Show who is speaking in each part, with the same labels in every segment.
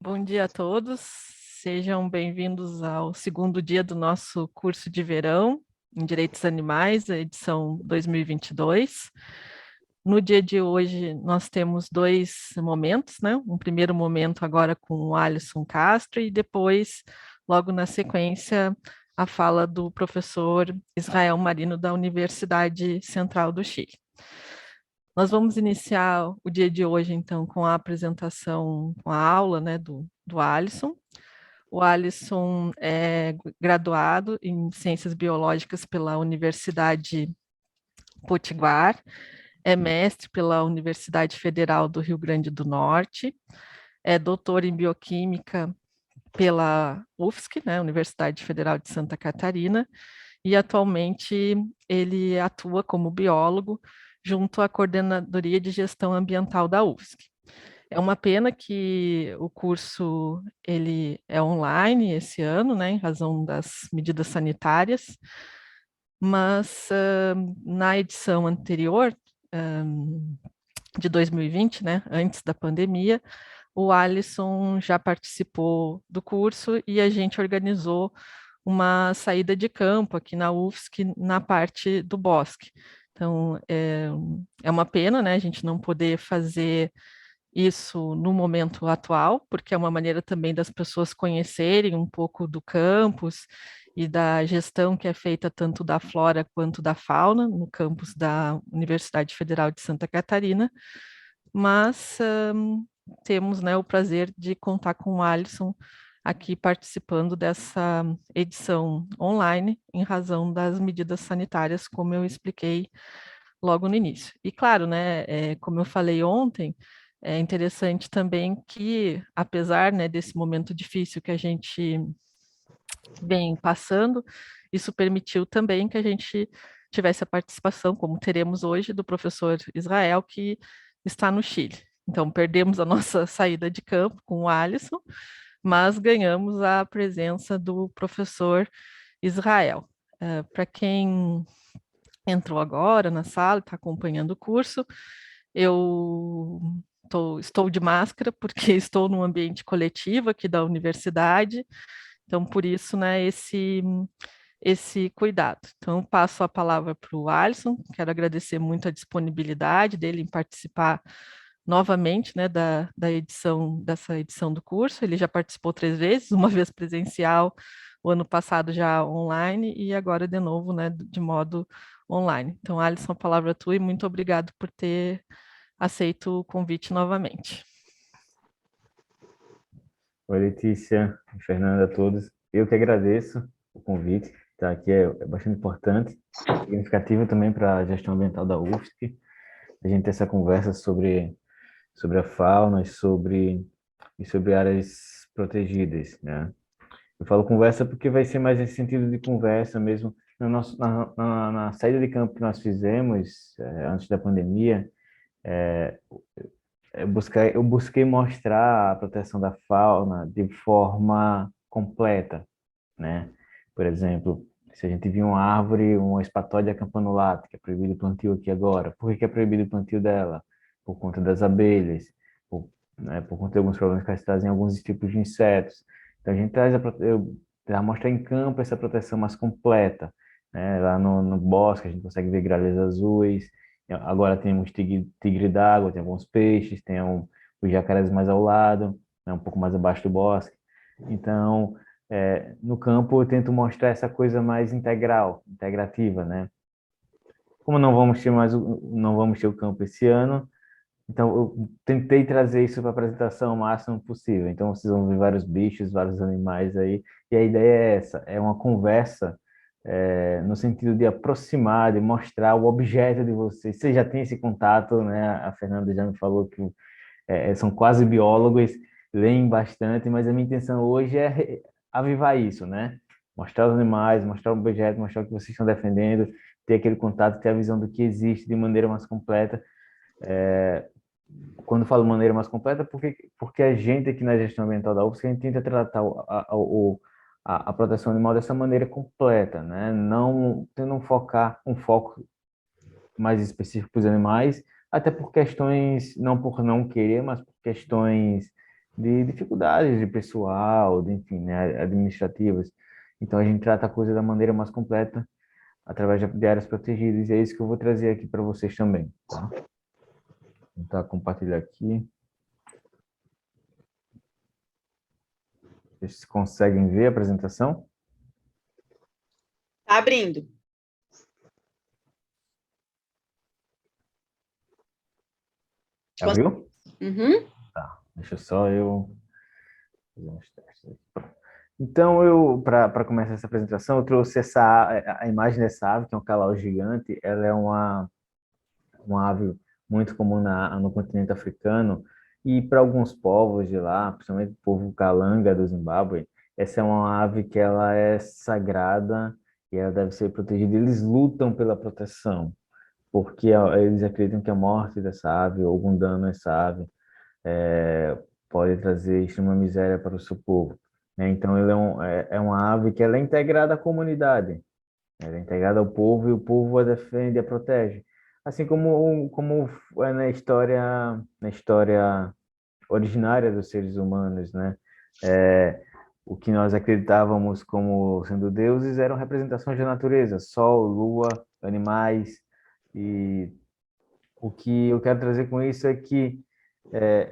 Speaker 1: Bom dia a todos, sejam bem-vindos ao segundo dia do nosso curso de verão em Direitos Animais, a edição 2022. No dia de hoje, nós temos dois momentos, né? Um primeiro momento agora com o Alisson Castro e depois, logo na sequência, a fala do professor Israel Marino da Universidade Central do Chile. Nós vamos iniciar o dia de hoje, então, com a apresentação, com a aula, né, do Alisson. O Alisson é graduado em Ciências Biológicas pela Universidade Potiguar, é mestre pela Universidade Federal do Rio Grande do Norte, é doutor em Bioquímica pela UFSC, né, Universidade Federal de Santa Catarina, e atualmente ele atua como biólogo junto à Coordenadoria de Gestão Ambiental da UFSC. É uma pena que o curso ele é online esse ano, né, em razão das medidas sanitárias, mas na edição anterior, de 2020, né, antes da pandemia, o Alisson já participou do curso e a gente organizou uma saída de campo aqui na UFSC, na parte do bosque. Então, é uma pena, né, a gente não poder fazer isso no momento atual, porque é uma maneira também das pessoas conhecerem um pouco do campus e da gestão que é feita tanto da flora quanto da fauna no campus da Universidade Federal de Santa Catarina, mas temos, né, o prazer de contar com o Alisson aqui participando dessa edição online em razão das medidas sanitárias, como eu expliquei logo no início. E claro, né, como eu falei ontem, é interessante também que, apesar, né, desse momento difícil que a gente vem passando, isso permitiu também que a gente tivesse a participação, como teremos hoje, do professor Israel, que está no Chile. Então, perdemos a nossa saída de campo com o Alisson, mas ganhamos a presença do professor Israel. Para quem entrou agora na sala, está acompanhando o curso, eu estou de máscara porque estou num ambiente coletivo aqui da universidade, então por isso, né, esse cuidado. Então, passo a palavra para o Alisson, quero agradecer muito a disponibilidade dele em participar novamente, né, dessa edição do curso. Ele já participou 3 vezes, uma vez presencial, o ano passado já online e agora de novo, né, de modo online. Então, Alisson, a palavra é tua e muito obrigado por ter aceito o convite novamente.
Speaker 2: Oi, Letícia, Fernanda, a todos. Eu que agradeço o convite. Estar aqui é bastante importante, significativo também para a gestão ambiental da UFSC. A gente ter essa conversa sobre a fauna e sobre áreas protegidas, né? Eu falo conversa porque vai ser mais esse sentido de conversa mesmo. No nosso, na saída de campo que nós fizemos antes da pandemia, eu busquei mostrar a proteção da fauna de forma completa, né? Por exemplo, se a gente viu uma árvore, uma espatódia campanulata, que é proibido o plantio aqui agora, por que que é proibido o plantio dela? Por conta das abelhas, por conta de alguns problemas que elas trazem alguns tipos de insetos. Então a gente eu já mostrar em campo essa proteção mais completa, né? Lá no bosque a gente consegue ver gralhas azuis, agora temos tigre d'água, tem alguns peixes, os jacarés mais ao lado, né? Um pouco mais abaixo do bosque. Então, no campo eu tento mostrar essa coisa mais integral, integrativa, né? Como não vamos ter o campo esse ano, então eu tentei trazer isso para a apresentação o máximo possível. Então vocês vão ver vários bichos, vários animais aí, e a ideia é essa, é uma conversa no sentido de aproximar, de mostrar o objeto de vocês. Você já tem esse contato, né? A Fernanda já me falou que são quase biólogos, leem bastante, mas a minha intenção hoje é avivar isso, né? Mostrar os animais, mostrar o objeto, mostrar o que vocês estão defendendo, ter aquele contato, ter a visão do que existe de maneira mais completa. Quando falo maneira mais completa, porque a gente aqui na gestão ambiental da UFSC, a gente tenta tratar a proteção animal dessa maneira completa, né? Não tendo um foco mais específico para os animais, até por questões, não por não querer, mas por questões de dificuldades de pessoal, de, enfim, né, administrativas. Então a gente trata a coisa da maneira mais completa através de áreas protegidas, e é isso que eu vou trazer aqui para vocês também, tá? Vou tentar compartilhar aqui. Vocês conseguem ver a apresentação?
Speaker 3: Tá abrindo.
Speaker 2: Abriu?
Speaker 3: Uhum.
Speaker 2: Tá, deixa só eu fazer uns testes aqui. Então, eu, para começar essa apresentação, eu trouxe a imagem dessa ave, que é um calau gigante. Ela é uma ave muito comum no continente africano, e para alguns povos de lá, principalmente o povo Kalanga do Zimbábue, essa é uma ave que ela é sagrada e ela deve ser protegida. Eles lutam pela proteção, porque eles acreditam que a morte dessa ave ou algum dano a essa ave pode trazer extrema miséria para o seu povo, né? Então, ele é uma ave que ela é integrada à comunidade, ela é integrada ao povo, e o povo a defende e a protege. Assim como é na história originária dos seres humanos, né? O que nós acreditávamos como sendo deuses eram representações da natureza, sol, lua, animais. E o que eu quero trazer com isso é que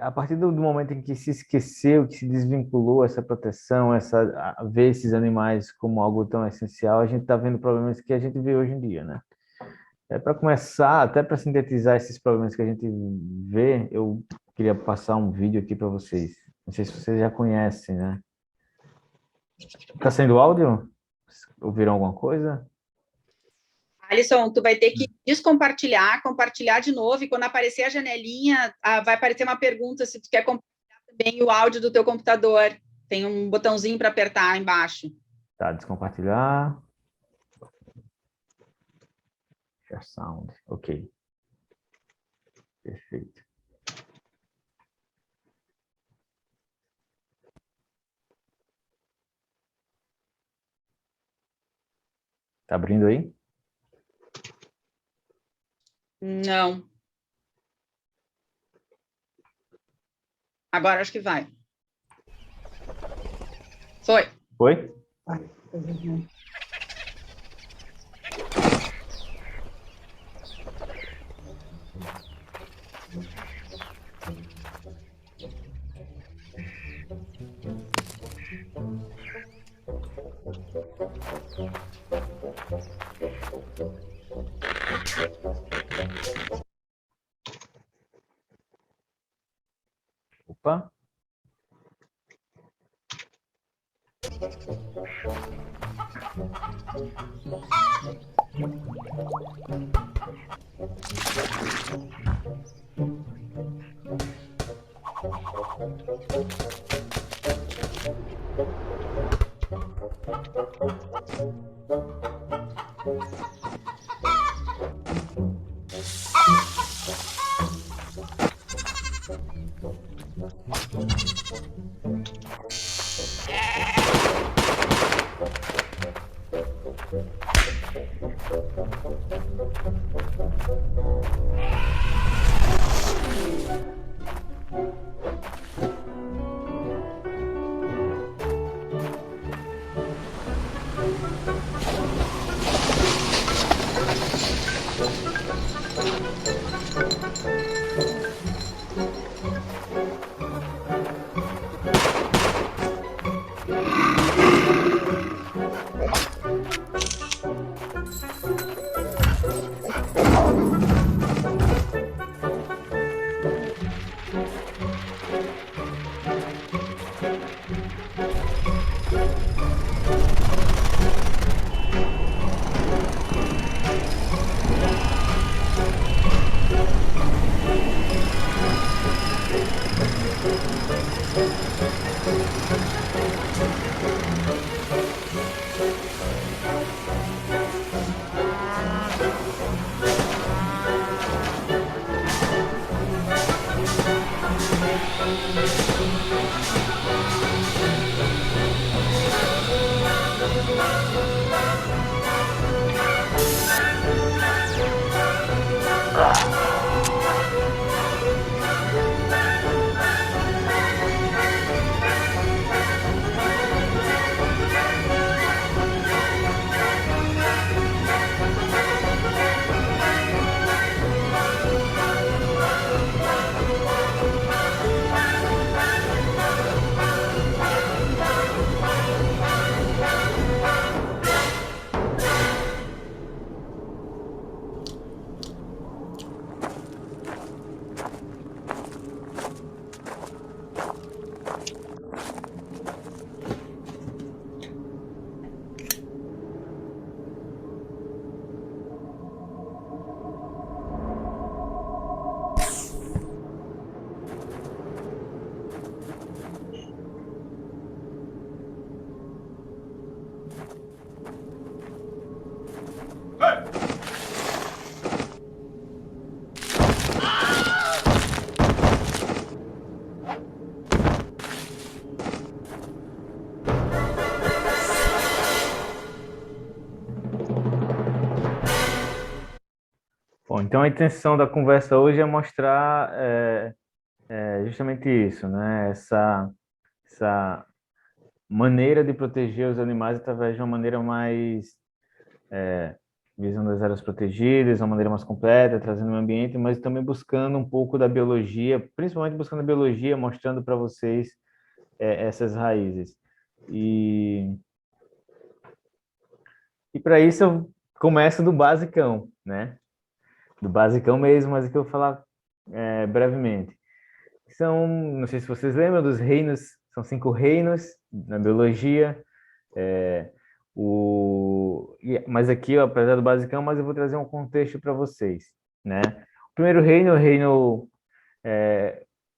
Speaker 2: a partir do momento em que se esqueceu, que se desvinculou essa proteção, ver esses animais como algo tão essencial, a gente está vendo problemas que a gente vê hoje em dia, né? Para começar, até para sintetizar esses problemas que a gente vê, eu queria passar um vídeo aqui para vocês. Não sei se vocês já conhecem, né? Tá sendo áudio? Ouviram alguma coisa?
Speaker 3: Alisson, tu vai ter que descompartilhar, compartilhar de novo, e quando aparecer a janelinha, vai aparecer uma pergunta se tu quer compartilhar também o áudio do teu computador. Tem um botãozinho para apertar embaixo.
Speaker 2: Tá, descompartilhar. Share sound. Ok. Perfeito. Tá abrindo aí?
Speaker 3: Não. Agora acho que vai. Foi.
Speaker 2: Foi? Opa. Então, a intenção da conversa hoje é mostrar justamente isso, né? Essa maneira de proteger os animais através de uma maneira mais visando as áreas protegidas, uma maneira mais completa, trazendo o ambiente, mas também buscando um pouco da biologia, principalmente buscando a biologia, mostrando para vocês essas raízes. E para isso eu começo do basicão, né? Do basicão mesmo, mas aqui eu vou falar brevemente. Não sei se vocês lembram dos reinos, são 5 reinos na biologia. Mas aqui, ó, apesar do basicão, mas eu vou trazer um contexto para vocês, né? O primeiro reino,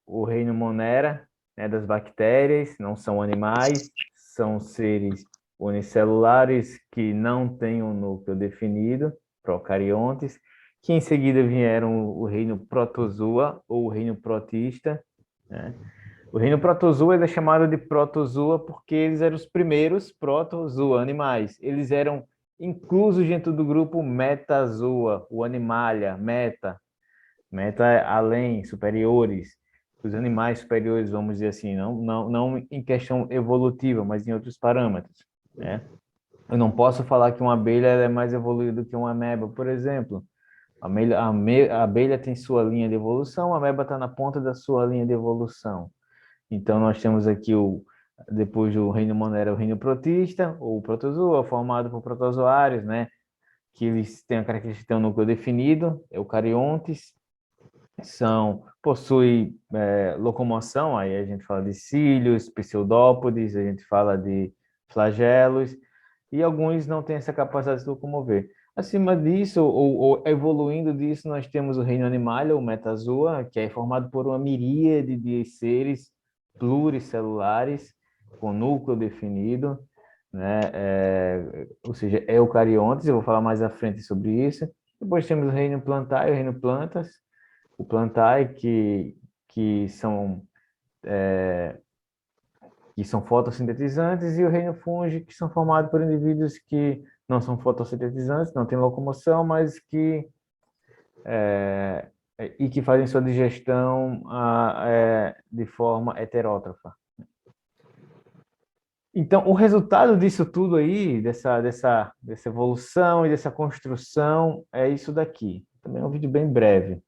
Speaker 2: o reino Monera, né, das bactérias, não são animais, são seres unicelulares que não têm um núcleo definido, procariontes, que em seguida vieram o reino Protozoa ou o reino Protista, né? O reino Protozoa ele é chamado de Protozoa porque eles eram os primeiros Protozoa, animais. Eles eram inclusos dentro do grupo Metazoa, o Animalia, Meta é além, superiores. Os animais superiores, vamos dizer assim, não em questão evolutiva, mas em outros parâmetros, né? Eu não posso falar que uma abelha é mais evoluída do que uma ameba, por exemplo. A abelha tem sua linha de evolução, a ameba está na ponta da sua linha de evolução. Então, nós temos aqui, depois do reino Monera, o reino Protista, ou Protozoa, formado por protozoários, né? Que eles têm a característica de ter um núcleo definido, eucariontes, possui locomoção, aí a gente fala de cílios, pseudópodes, a gente fala de flagelos, e alguns não têm essa capacidade de se locomover. Acima disso, ou evoluindo disso, nós temos o reino animal, o metazoa, que é formado por uma miríade de seres pluricelulares, com núcleo definido, né? Ou seja, eucariontes, eu vou falar mais à frente sobre isso. Depois temos o reino plantar e o reino plantas, o plantae, que são fotossintetizantes, e o reino fungi, que são formados por indivíduos que não são fotossintetizantes, não têm locomoção, mas que fazem sua digestão de forma heterótrofa. Então, o resultado disso tudo aí, dessa evolução e dessa construção, é isso daqui. Também é um vídeo bem breve.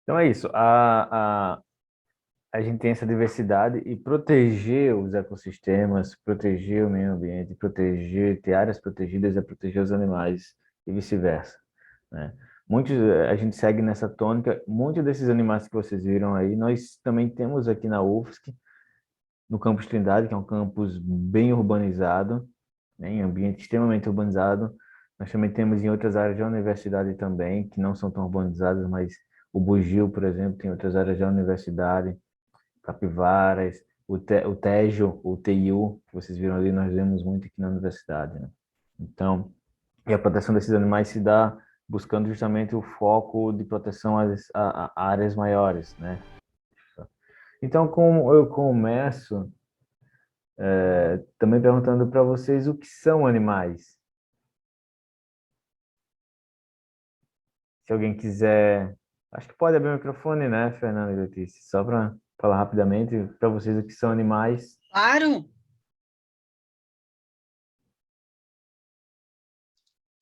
Speaker 2: Então é isso. A gente tem essa diversidade e proteger os ecossistemas, proteger o meio ambiente, proteger, ter áreas protegidas é proteger os animais e vice-versa, né? A gente segue nessa tônica. Muitos desses animais que vocês viram aí, nós também temos aqui na UFSC, no campus Trindade, que é um campus bem urbanizado, né, em ambiente extremamente urbanizado. Nós também temos em outras áreas da universidade também, que não são tão urbanizadas, mas o Bugio, por exemplo, tem outras áreas da universidade, Capivaras, o Tejo, o TIU, que vocês viram ali, nós vemos muito aqui na universidade, né? Então, e a proteção desses animais se dá buscando justamente o foco de proteção a áreas maiores, né? Então, como eu começo também perguntando para vocês o que são animais. Se alguém quiser, acho que pode abrir o microfone, né, Fernanda e Letícia? Só para falar rapidamente para vocês o que são animais.
Speaker 3: Claro.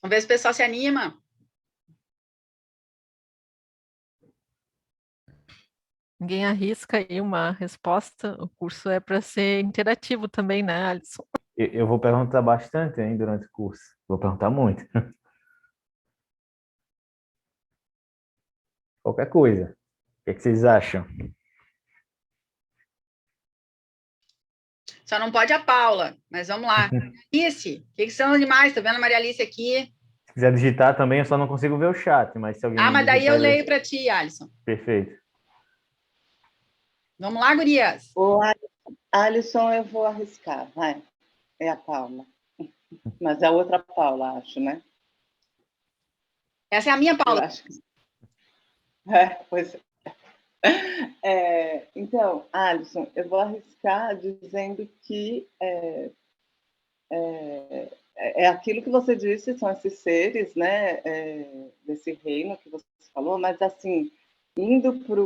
Speaker 3: Vamos ver se o pessoal se anima.
Speaker 1: Ninguém arrisca aí uma resposta. O curso é para ser interativo também, né, Alisson?
Speaker 2: Eu vou perguntar bastante, hein, durante o curso. Vou perguntar muito. Qualquer coisa. O que é que vocês acham?
Speaker 3: Só não pode a Paula, mas vamos lá. Alice, o que são animais? Estou vendo a Maria Alice aqui.
Speaker 2: Se quiser digitar também, eu só não consigo ver o chat, mas se
Speaker 3: Ah,
Speaker 2: alguém
Speaker 3: mas daí eu
Speaker 2: digitar...
Speaker 3: leio para ti, Alisson.
Speaker 2: Perfeito.
Speaker 3: Vamos lá, gurias.
Speaker 4: O Alisson, eu vou arriscar, vai. É a Paula. Mas é a outra Paula, acho, né?
Speaker 3: Essa é a minha,
Speaker 4: Eu
Speaker 3: Paula.
Speaker 4: acho que... pois é. Então, Alisson, eu vou arriscar dizendo que é aquilo que você disse, são esses seres, né, desse reino que você falou, mas assim, indo para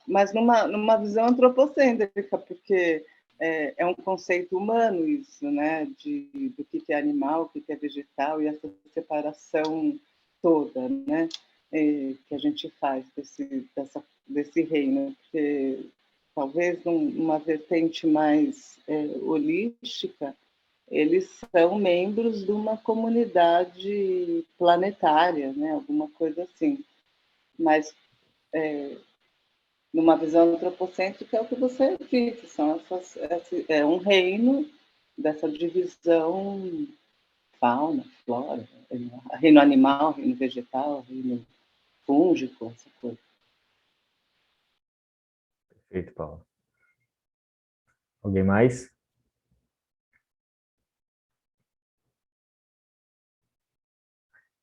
Speaker 4: mas numa visão antropocêntrica, porque é um conceito humano isso, né, do que é animal, o que é vegetal, e essa separação toda, né, que a gente faz desse reino, porque talvez numa vertente mais holística, eles são membros de uma comunidade planetária, né, alguma coisa assim, mas numa visão antropocêntrica é o que você disse, é um reino dessa divisão fauna, flora, reino animal, reino vegetal, reino fúngico, essa coisa.
Speaker 2: Perfeito, Paulo. Alguém mais?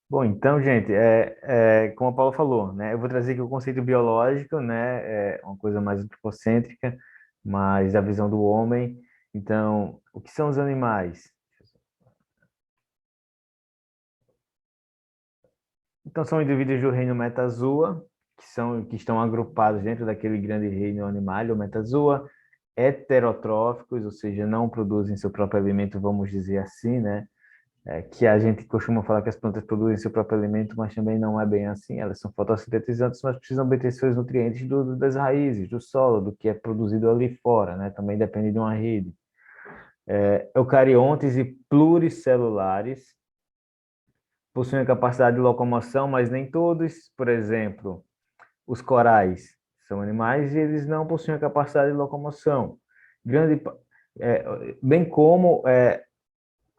Speaker 2: Bom, então, gente, como a Paula falou, né, eu vou trazer aqui o conceito biológico, né, uma coisa mais antropocêntrica, mais a visão do homem. Então, o que são os animais? Então, são indivíduos do reino Metazoa, que estão agrupados dentro daquele grande reino animal, o Metazoa, heterotróficos, ou seja, não produzem seu próprio alimento, vamos dizer assim, né? Que a gente costuma falar que as plantas produzem seu próprio alimento, mas também não é bem assim. Elas são fotossintetizantes, mas precisam obter seus nutrientes das raízes, do solo, do que é produzido ali fora, né? Também depende de uma rede. Eucariontes e pluricelulares possuem a capacidade de locomoção, mas nem todos. Por exemplo, os corais são animais e eles não possuem a capacidade de locomoção. Bem como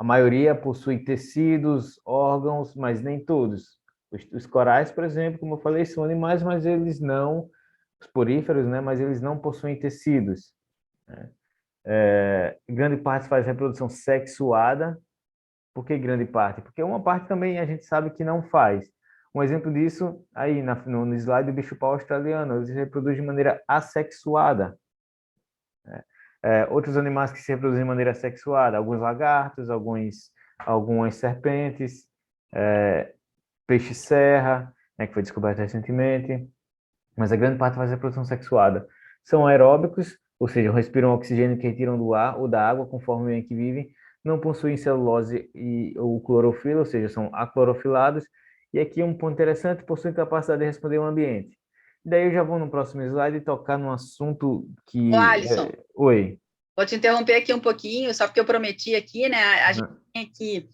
Speaker 2: a maioria possui tecidos, órgãos, mas nem todos. Os corais, por exemplo, como eu falei, são animais, mas eles não, os poríferos, né? Mas eles não possuem tecidos, né? Grande parte faz reprodução sexuada. Por que grande parte? Porque uma parte também a gente sabe que não faz. Um exemplo disso, aí no slide do bicho-pau australiano, eles reproduzem de maneira assexuada, né? Outros animais que se reproduzem de maneira sexuada, alguns lagartos, algumas serpentes, peixe-serra, né, que foi descoberto recentemente, mas a grande parte faz reprodução sexuada. São aeróbicos, ou seja, respiram oxigênio que retiram do ar ou da água conforme o meio em que vivem, não possuem celulose ou clorofila, ou seja, são aclorofilados, e aqui um ponto interessante, possuem capacidade de responder ao ambiente. Daí eu já vou no próximo slide tocar num assunto
Speaker 3: Ô,
Speaker 2: que...
Speaker 3: Alisson,
Speaker 2: Oi.
Speaker 3: vou te interromper aqui um pouquinho, só porque eu prometi aqui, né? A gente tem aqui,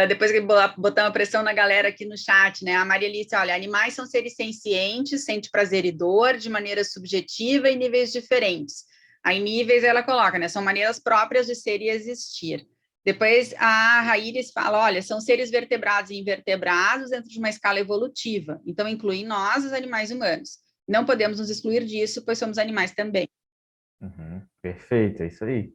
Speaker 3: depois que botamos a pressão na galera aqui no chat, né? A Maria Alice, olha, animais são seres sencientes, sente prazer e dor de maneira subjetiva e níveis diferentes. Aí níveis ela coloca, né? São maneiras próprias de ser e existir. Depois a Raíris fala, olha, são seres vertebrados e invertebrados dentro de uma escala evolutiva, então incluem nós, os animais humanos. Não podemos nos excluir disso, pois somos animais também.
Speaker 2: Perfeito, é isso aí.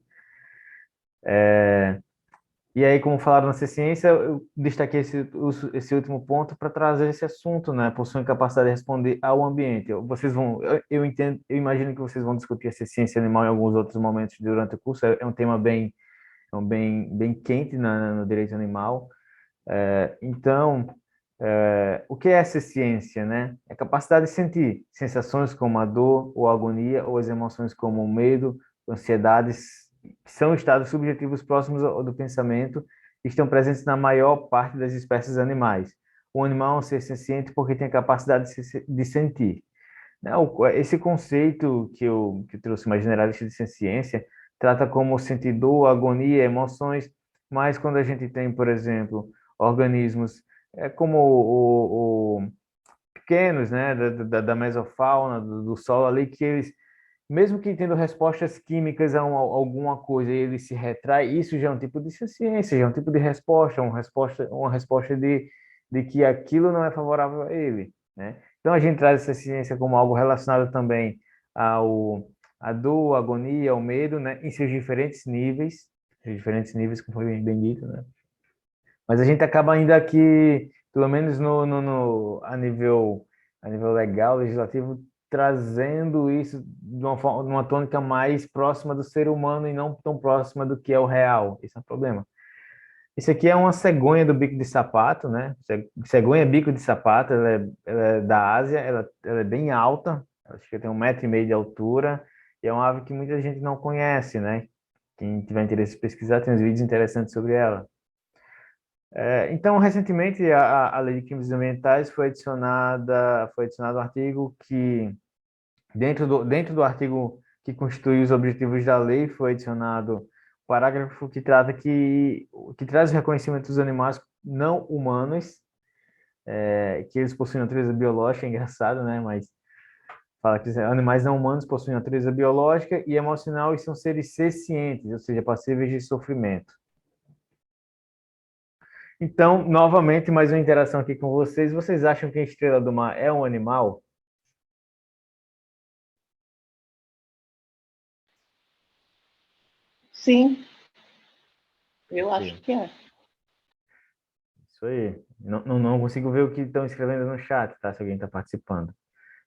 Speaker 2: E aí, como falaram na ciência, eu destaquei esse último ponto para trazer esse assunto, né? Possuem capacidade de responder ao ambiente. Vocês vão, eu entendo, eu imagino que vocês vão discutir essa ciência animal em alguns outros momentos durante o curso. É um tema bem quente no direito animal. Então, o que é essa ciência, né? É a capacidade de sentir sensações como a dor ou a agonia, ou as emoções como o medo, ansiedades, que são estados subjetivos próximos do pensamento, e estão presentes na maior parte das espécies animais. O animal é um ser senciente porque tem a capacidade de sentir. Né? Esse conceito que eu trouxe mais generalista de ciência trata como sentir dor, agonia, emoções, mas quando a gente tem, por exemplo, organismos como pequenos, né, da mesofauna, do solo ali, que eles, mesmo que tendo respostas químicas a alguma coisa, ele se retrai, isso já é um tipo de ciência, já é um tipo de resposta, uma resposta de que aquilo não é favorável a ele, né? Então a gente traz essa ciência como algo relacionado também à dor, à agonia, ao medo, né, em seus diferentes níveis, como foi bem dito, né? Mas a gente acaba ainda aqui, pelo menos a nível legal, legislativo, trazendo isso de uma tônica mais próxima do ser humano e não tão próxima do que é o real. Esse é o problema. Isso aqui é uma cegonha do bico de sapato, né? Cegonha bico de sapato, ela é da Ásia, ela é bem alta, acho que tem 1,5 m de altura, e é uma ave que muita gente não conhece, né? Quem tiver interesse em pesquisar, tem uns vídeos interessantes sobre ela. Então, recentemente, a Lei de Crimes Ambientais foi adicionado um artigo que, dentro do artigo que constitui os objetivos da lei, foi adicionado um parágrafo que traz o reconhecimento dos animais não humanos, que eles possuem natureza biológica, é engraçado, né? Mas fala que os animais não humanos possuem natureza biológica e emocional e são seres sencientes, ou seja, passíveis de sofrimento. Então, novamente, mais uma interação aqui com vocês. Vocês acham que a estrela do mar é um animal?
Speaker 4: Sim, eu acho
Speaker 2: Sim.
Speaker 4: que é.
Speaker 2: Isso aí. Não consigo ver o que estão escrevendo no chat, tá? Se alguém está participando.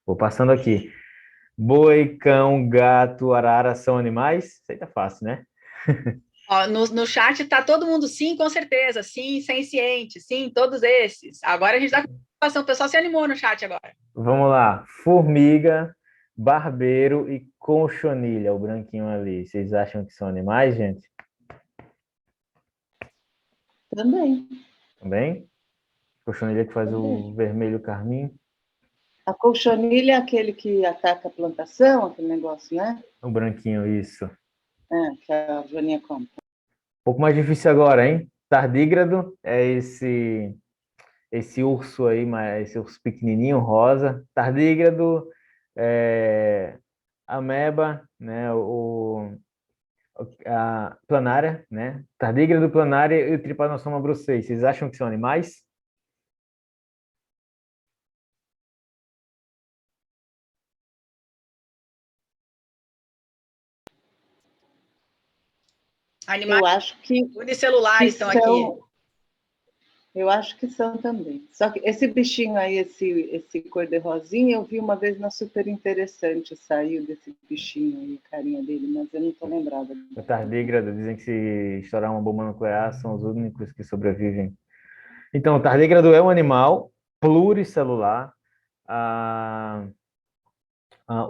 Speaker 2: Vou passando aqui. Boi, cão, gato, arara são animais? Isso aí tá fácil, né?
Speaker 3: Ó, no chat tá todo mundo sim, com certeza, sim, senciente, sim, todos esses. Agora a gente tá com participação, o pessoal se animou no chat agora.
Speaker 2: Vamos lá. Formiga, barbeiro e conchonilha, o branquinho ali. Vocês acham que são animais, gente?
Speaker 4: Também,
Speaker 2: Também? Cochonilha que faz o
Speaker 4: também.
Speaker 2: vermelho carmim.
Speaker 4: A colchonilha é aquele que ataca a plantação, aquele negócio, né?
Speaker 2: O branquinho, isso.
Speaker 4: Que a Joaninha compra.
Speaker 2: Um pouco mais difícil agora, hein? Tardígrado é esse urso aí, esse urso pequenininho, rosa. Tardígrado, ameba, né? A planária, né? Tardígrado, planária e o Trypanosoma brucei. Vocês acham que são animais?
Speaker 3: Animais
Speaker 4: Eu acho que
Speaker 3: unicelulares estão aqui.
Speaker 4: são. Eu acho que são também. Só que esse bichinho aí, esse cor-de-rosinha, eu vi uma vez na Super Interessante, saiu desse bichinho aí, a carinha dele, mas eu não estou lembrada.
Speaker 2: O tardígrado, dizem que se estourar uma bomba nuclear, são os únicos que sobrevivem. Então, o tardígrado é um animal pluricelular. Ah,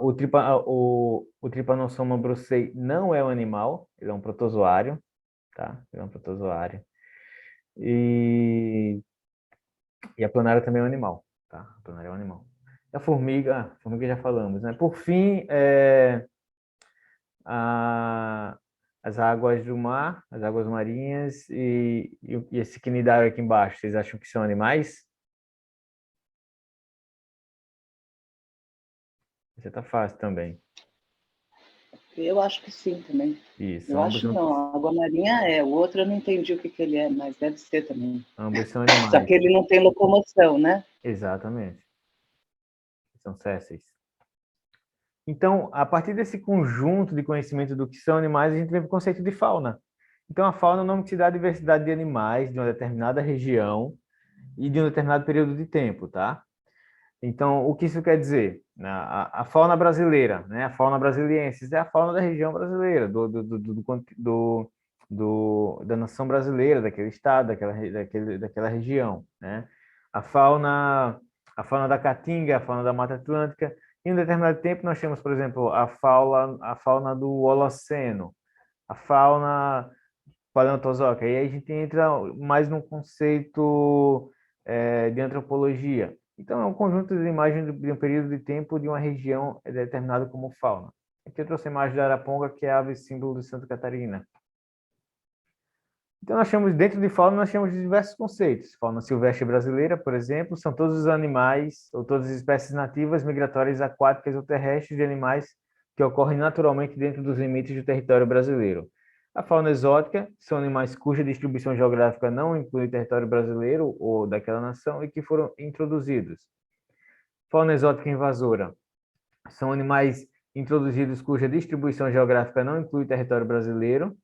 Speaker 2: o Trypanosoma brucei não é um animal, ele é um protozoário, tá? Ele é um protozoário. E a planária também é um animal, tá? A planária é um animal. A formiga já falamos, né? Por fim, as águas do mar, as águas marinhas e esse quinidário aqui embaixo, vocês acham que são animais? Isso tá fácil também.
Speaker 4: Eu acho que sim também.
Speaker 2: Isso,
Speaker 4: Eu acho não, a água marinha é. O outro eu não entendi o que ele é, mas deve ser também.
Speaker 2: ambos são
Speaker 4: Só
Speaker 2: animais.
Speaker 4: que ele não tem locomoção, né?
Speaker 2: Exatamente. São sésseis. Então, a partir desse conjunto de conhecimento do que são animais, a gente vem para o conceito de fauna. Então, a fauna é o nome que se dá à diversidade de animais de uma determinada região e de um determinado período de tempo, tá? Então, o que isso quer dizer? A fauna brasileira, né? A fauna brasiliensis é a fauna da região brasileira, da nação brasileira, daquele estado, daquela região, né? A fauna, a fauna da Caatinga, a fauna da Mata Atlântica. Em um determinado tempo, nós temos, por exemplo, a fauna do Holoceno, a fauna paleontosóica. E aí a gente entra mais num conceito de antropologia. Então, é um conjunto de imagens de um período de tempo de uma região determinada como fauna. Aqui eu trouxe a imagem da araponga, que é a ave símbolo de Santa Catarina. Então, dentro de fauna, nós chamamos de diversos conceitos. Fauna silvestre brasileira, por exemplo, são todos os animais ou todas as espécies nativas, migratórias, aquáticas ou terrestres de animais que ocorrem naturalmente dentro dos limites do território brasileiro. A fauna exótica são animais cuja distribuição geográfica não inclui o território brasileiro ou daquela nação e que foram introduzidos. Fauna exótica invasora são animais introduzidos cuja distribuição geográfica não inclui o território brasileiro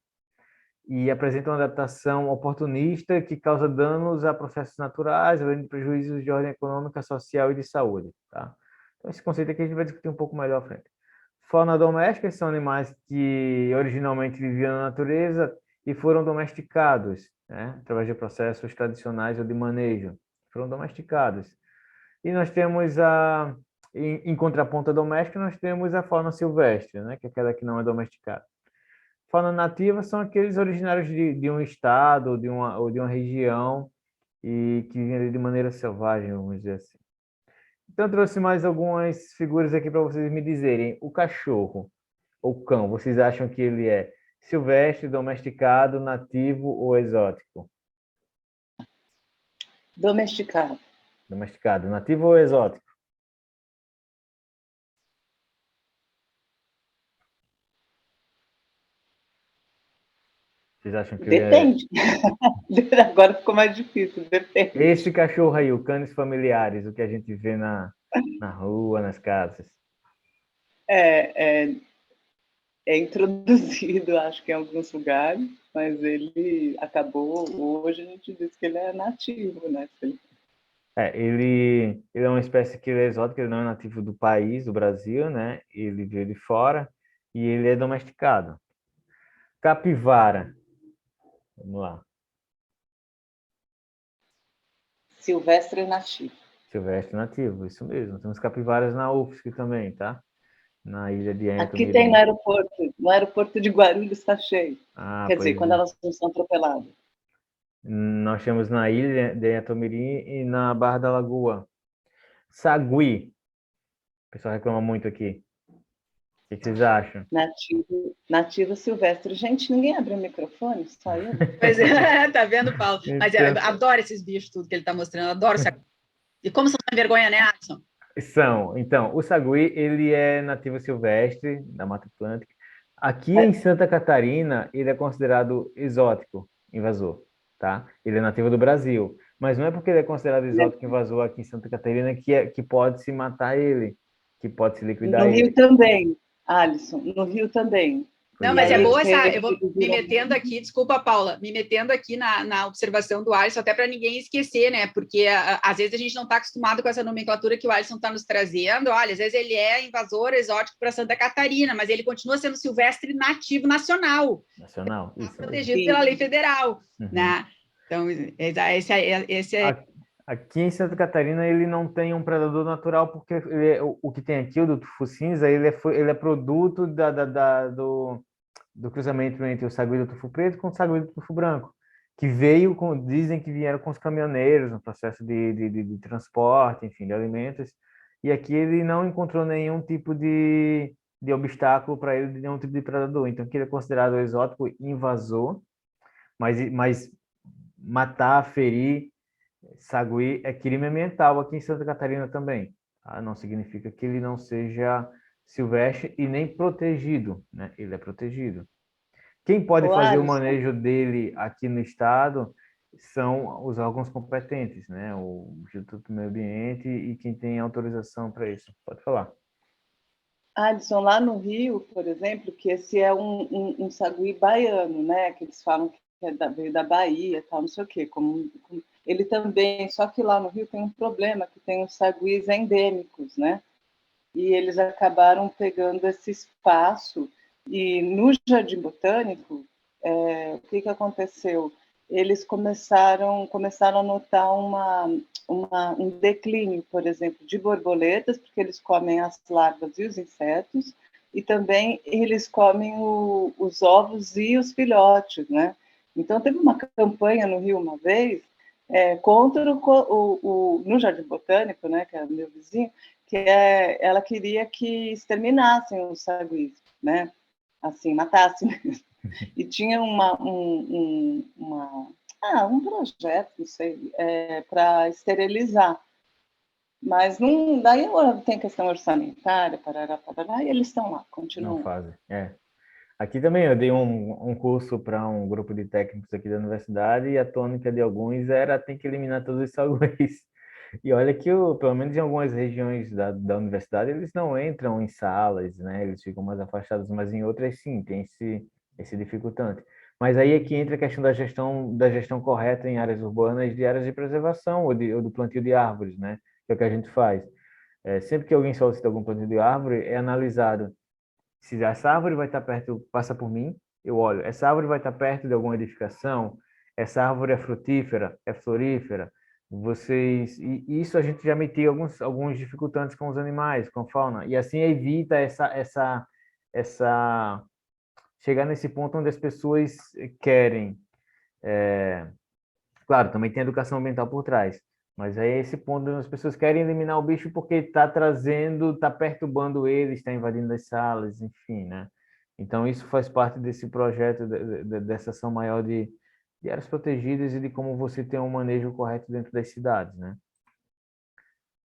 Speaker 2: e apresentam uma adaptação oportunista que causa danos a processos naturais, além de prejuízos de ordem econômica, social e de saúde. Tá? Então, esse conceito aqui a gente vai discutir um pouco melhor à frente. Fauna doméstica são animais que originalmente viviam na natureza e foram domesticados, né? Através de processos tradicionais ou de manejo. Foram domesticados. E nós temos em contraponto à doméstica, nós temos a fauna silvestre, né? Que é aquela que não é domesticada. Fauna nativa são aqueles originários de um estado ou de uma região e que vivem ali de maneira selvagem, vamos dizer assim. Então, eu trouxe mais algumas figuras aqui para vocês me dizerem. O cachorro ou cão, vocês acham que ele é silvestre, domesticado, nativo ou exótico?
Speaker 4: Domesticado.
Speaker 2: Domesticado, nativo ou exótico? Vocês acham que
Speaker 4: Depende. Agora ficou mais difícil, depende.
Speaker 2: Esse cachorro aí, o canis familiares, o que a gente vê na rua, nas casas?
Speaker 4: É introduzido, acho que em alguns lugares, mas ele acabou, hoje a gente diz que ele é nativo, né?
Speaker 2: Ele é uma espécie que é exótica, ele não é nativo do país, do Brasil, né? Ele veio de fora e ele é domesticado. Capivara. Vamos lá.
Speaker 4: Silvestre nativo.
Speaker 2: Silvestre nativo, isso mesmo. Temos capivaras na UFSC também, tá? Na ilha de Anthony.
Speaker 4: Aqui tem no aeroporto de Guarulhos está cheio. Quer dizer, quando elas não são atropeladas.
Speaker 2: Nós temos na ilha de Atomirim e na Barra da Lagoa. Sagui. O pessoal reclama muito aqui. O que vocês acham?
Speaker 4: Nativo silvestre. Gente, ninguém abre o microfone? Só eu?
Speaker 3: Pois é, tá vendo, Paulo? Mas eu
Speaker 2: Então...
Speaker 3: adoro esses bichos, tudo que ele tá mostrando. Eu adoro sagui. E como são sem vergonha, né, Alisson?
Speaker 2: Então, o sagui, ele é nativo silvestre da Mata Atlântica. Aqui em Santa Catarina, ele é considerado exótico, invasor, tá? Ele é nativo do Brasil. Mas não é porque ele é considerado exótico, invasor aqui em Santa Catarina que pode se matar ele, que pode se liquidar ele.
Speaker 4: No Rio também, Alisson, no Rio também.
Speaker 3: Não, mas é boa essa. Eu vou me metendo aqui, desculpa, Paula, me metendo aqui na observação do Alisson, até para ninguém esquecer, né? Porque às vezes a gente não está acostumado com essa nomenclatura que o Alisson está nos trazendo. Olha, às vezes ele é invasor exótico para Santa Catarina, mas ele continua sendo silvestre nativo nacional.
Speaker 2: Nacional, isso.
Speaker 3: Protegido pela lei federal, né? Então, esse é.
Speaker 2: Aqui em Santa Catarina ele não tem um predador natural porque o que tem aqui, o do tufo cinza, ele é produto do cruzamento entre o sagui do tufo preto com o sagui do tufo branco, que dizem que vieram com os caminhoneiros no processo de transporte, enfim, de alimentos, e aqui ele não encontrou nenhum tipo de obstáculo para ele, de nenhum tipo de predador. Então, aqui ele é considerado exótico invasor, mas matar, ferir, sagui é crime ambiental aqui em Santa Catarina também. Tá? Não significa que ele não seja silvestre e nem protegido, né? Ele é protegido. Quem pode
Speaker 4: Ô,
Speaker 2: fazer o
Speaker 4: Alisson,
Speaker 2: manejo dele aqui no estado são os órgãos competentes, né? O Instituto do Meio Ambiente e quem tem autorização para isso. Pode falar.
Speaker 4: Alisson, lá no Rio, por exemplo, que esse é um sagui baiano, né? Que eles falam que veio da Bahia, tal, não sei o quê. Ele também, só que lá no Rio tem um problema, que tem os saguis endêmicos, né? E eles acabaram pegando esse espaço. E no Jardim Botânico, o que aconteceu? Eles começaram a notar um declínio, por exemplo, de borboletas, porque eles comem as larvas e os insetos, e também eles comem os ovos e os filhotes, né? Então, teve uma campanha no Rio uma vez contra no Jardim Botânico, né, que é o meu vizinho, ela queria que exterminassem os saguis, né? Assim, matassem mesmo. E tinha um projeto, não sei, para esterilizar. Mas não, daí tem questão orçamentária, parará, e eles estão lá,
Speaker 2: Não
Speaker 4: continuam.
Speaker 2: fazem. Aqui também eu dei um curso para um grupo de técnicos aqui da universidade e a tônica de alguns era tem que eliminar todos os saguões. E olha que, pelo menos em algumas regiões da universidade, eles não entram em salas, né? Eles ficam mais afastados, mas em outras sim, tem esse dificultante. Mas aí é que entra a questão da gestão correta em áreas urbanas de áreas de preservação ou do plantio de árvores, né? Que é o que a gente faz. Sempre que alguém solicita algum plantio de árvore, é analisado se essa árvore vai estar perto, passa por mim, eu olho, essa árvore vai estar perto de alguma edificação, essa árvore é frutífera, é florífera, e isso a gente já metia alguns dificultantes com os animais, com a fauna, e assim evita essa chegar nesse ponto onde as pessoas querem. Claro, também tem educação ambiental por trás, mas é esse ponto onde as pessoas querem eliminar o bicho porque está trazendo, está perturbando eles, está invadindo as salas, enfim, né? Então, isso faz parte desse projeto, dessa ação maior de áreas protegidas e de como você tem um manejo correto dentro das cidades, né?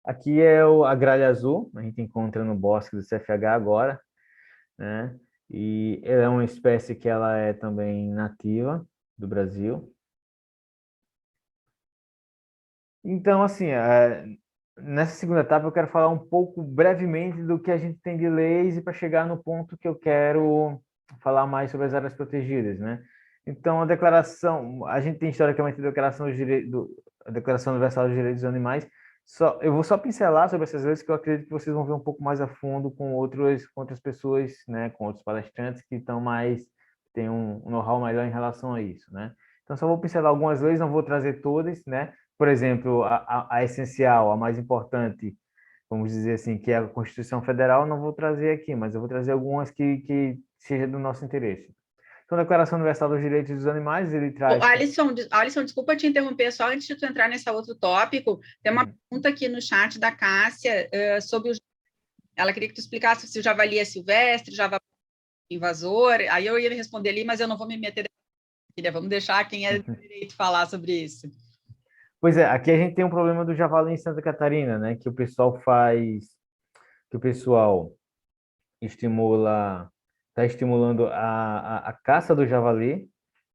Speaker 2: Aqui é a gralha azul, a gente encontra no bosque do CFH agora, né? E ela é uma espécie que ela é também nativa do Brasil. Então, assim, nessa segunda etapa eu quero falar um pouco brevemente do que a gente tem de leis e para chegar no ponto que eu quero falar mais sobre as áreas protegidas, né? Então, a gente tem historicamente a Declaração Universal dos Direitos dos Animais. Eu vou só pincelar sobre essas leis que eu acredito que vocês vão ver um pouco mais a fundo com outras pessoas, né? Com outros palestrantes que têm um know-how melhor em relação a isso, né? Então, só vou pincelar algumas leis, não vou trazer todas, né? Por exemplo, a essencial, a mais importante, vamos dizer assim, que é a Constituição Federal, não vou trazer aqui, mas eu vou trazer algumas que seja do nosso interesse. Então, a Declaração Universal dos Direitos dos Animais, ele traz...
Speaker 3: Alisson, desculpa te interromper, só antes de tu entrar nesse outro tópico, tem uma pergunta aqui no chat da Cássia sobre ela queria que tu explicasse se o javali é silvestre, javali é invasor, aí eu ia responder ali, mas eu não vou me meter nessa, vamos deixar quem é do direito falar sobre isso.
Speaker 2: Pois é, aqui a gente tem um problema do javali em Santa Catarina, né? Que o pessoal está estimulando a caça do javali,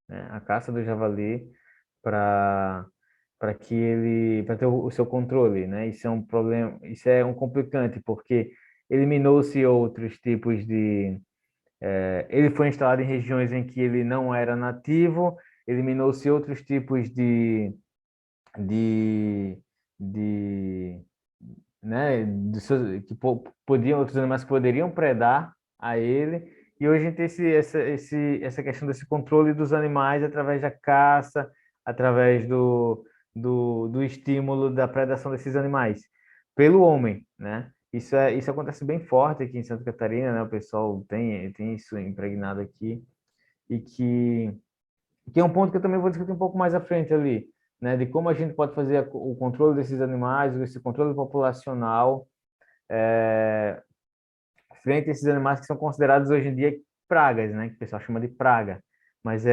Speaker 2: né? A caça do javali para para ter o seu controle, né? Isso é um problema, isso é um complicante porque eliminou-se outros tipos ele foi instalado em regiões em que ele não era nativo, eliminou-se outros tipos de, de né, outros animais que poderiam predar a ele, e hoje a gente tem essa questão desse controle dos animais através da caça, através do estímulo da predação desses animais pelo homem, né? Isso acontece bem forte aqui em Santa Catarina, né? O pessoal tem isso impregnado aqui, e que é um ponto que eu também vou discutir um pouco mais à frente ali, né, de como a gente pode fazer o controle desses animais, esse controle populacional, frente a esses animais que são considerados hoje em dia pragas, né? Que o pessoal chama de praga, mas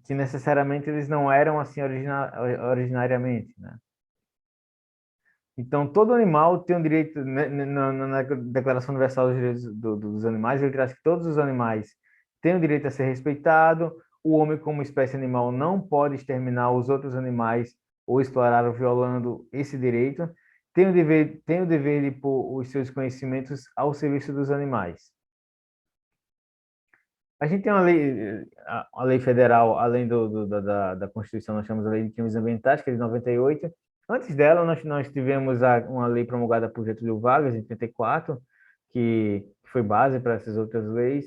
Speaker 2: que necessariamente eles não eram assim originariamente, né? Então, todo animal tem um direito, né, na Declaração Universal dos Direitos dos Animais, ele traz que todos os animais têm o direito a ser respeitado, o homem, como espécie animal, não pode exterminar os outros animais ou explorar ou violando esse direito, tem o dever de pôr os seus conhecimentos ao serviço dos animais. A gente tem uma lei federal, além da Constituição, nós temos a Lei de Crimes Ambientais, que é de 98. Antes dela, nós tivemos uma lei promulgada por Getúlio Vargas, em 84, que foi base para essas outras leis,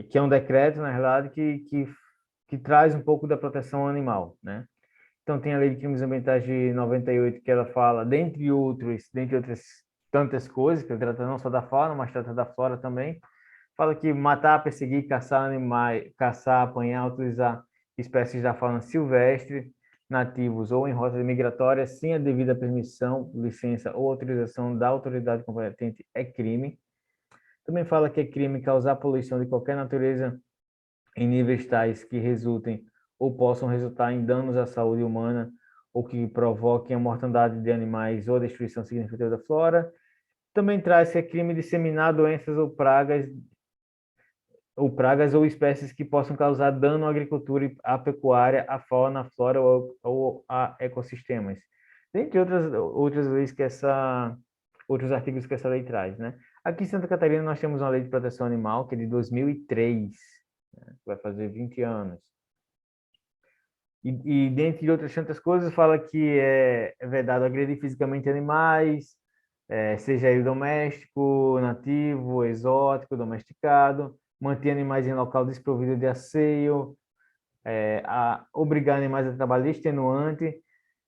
Speaker 2: que é um decreto, na verdade, que traz um pouco da proteção animal, né? Então, tem a Lei de Crimes Ambientais de 98, que ela fala, dentre outras tantas coisas, que trata não só da fauna, mas trata da flora também. Fala que matar, perseguir, caçar animais, caçar, apanhar, utilizar espécies da fauna silvestre, nativos ou em rotas migratórias, sem a devida permissão, licença ou autorização da autoridade competente é crime. Também fala que é crime causar poluição de qualquer natureza em níveis tais que resultem ou possam resultar em danos à saúde humana ou que provoquem a mortandade de animais ou a destruição significativa da flora. Também traz que é crime disseminar doenças ou pragas ou espécies que possam causar dano à agricultura, à pecuária, à fauna, à flora ou a ecossistemas. Dentre outras leis outros artigos que essa lei traz, né? Aqui em Santa Catarina nós temos uma lei de proteção animal que é de 2003, né? Vai fazer 20 anos. E dentre outras tantas coisas, fala que é vedado agredir fisicamente animais, seja ele doméstico, nativo, exótico, domesticado, manter animais em local desprovido de asseio, obrigar animais a trabalho extenuante,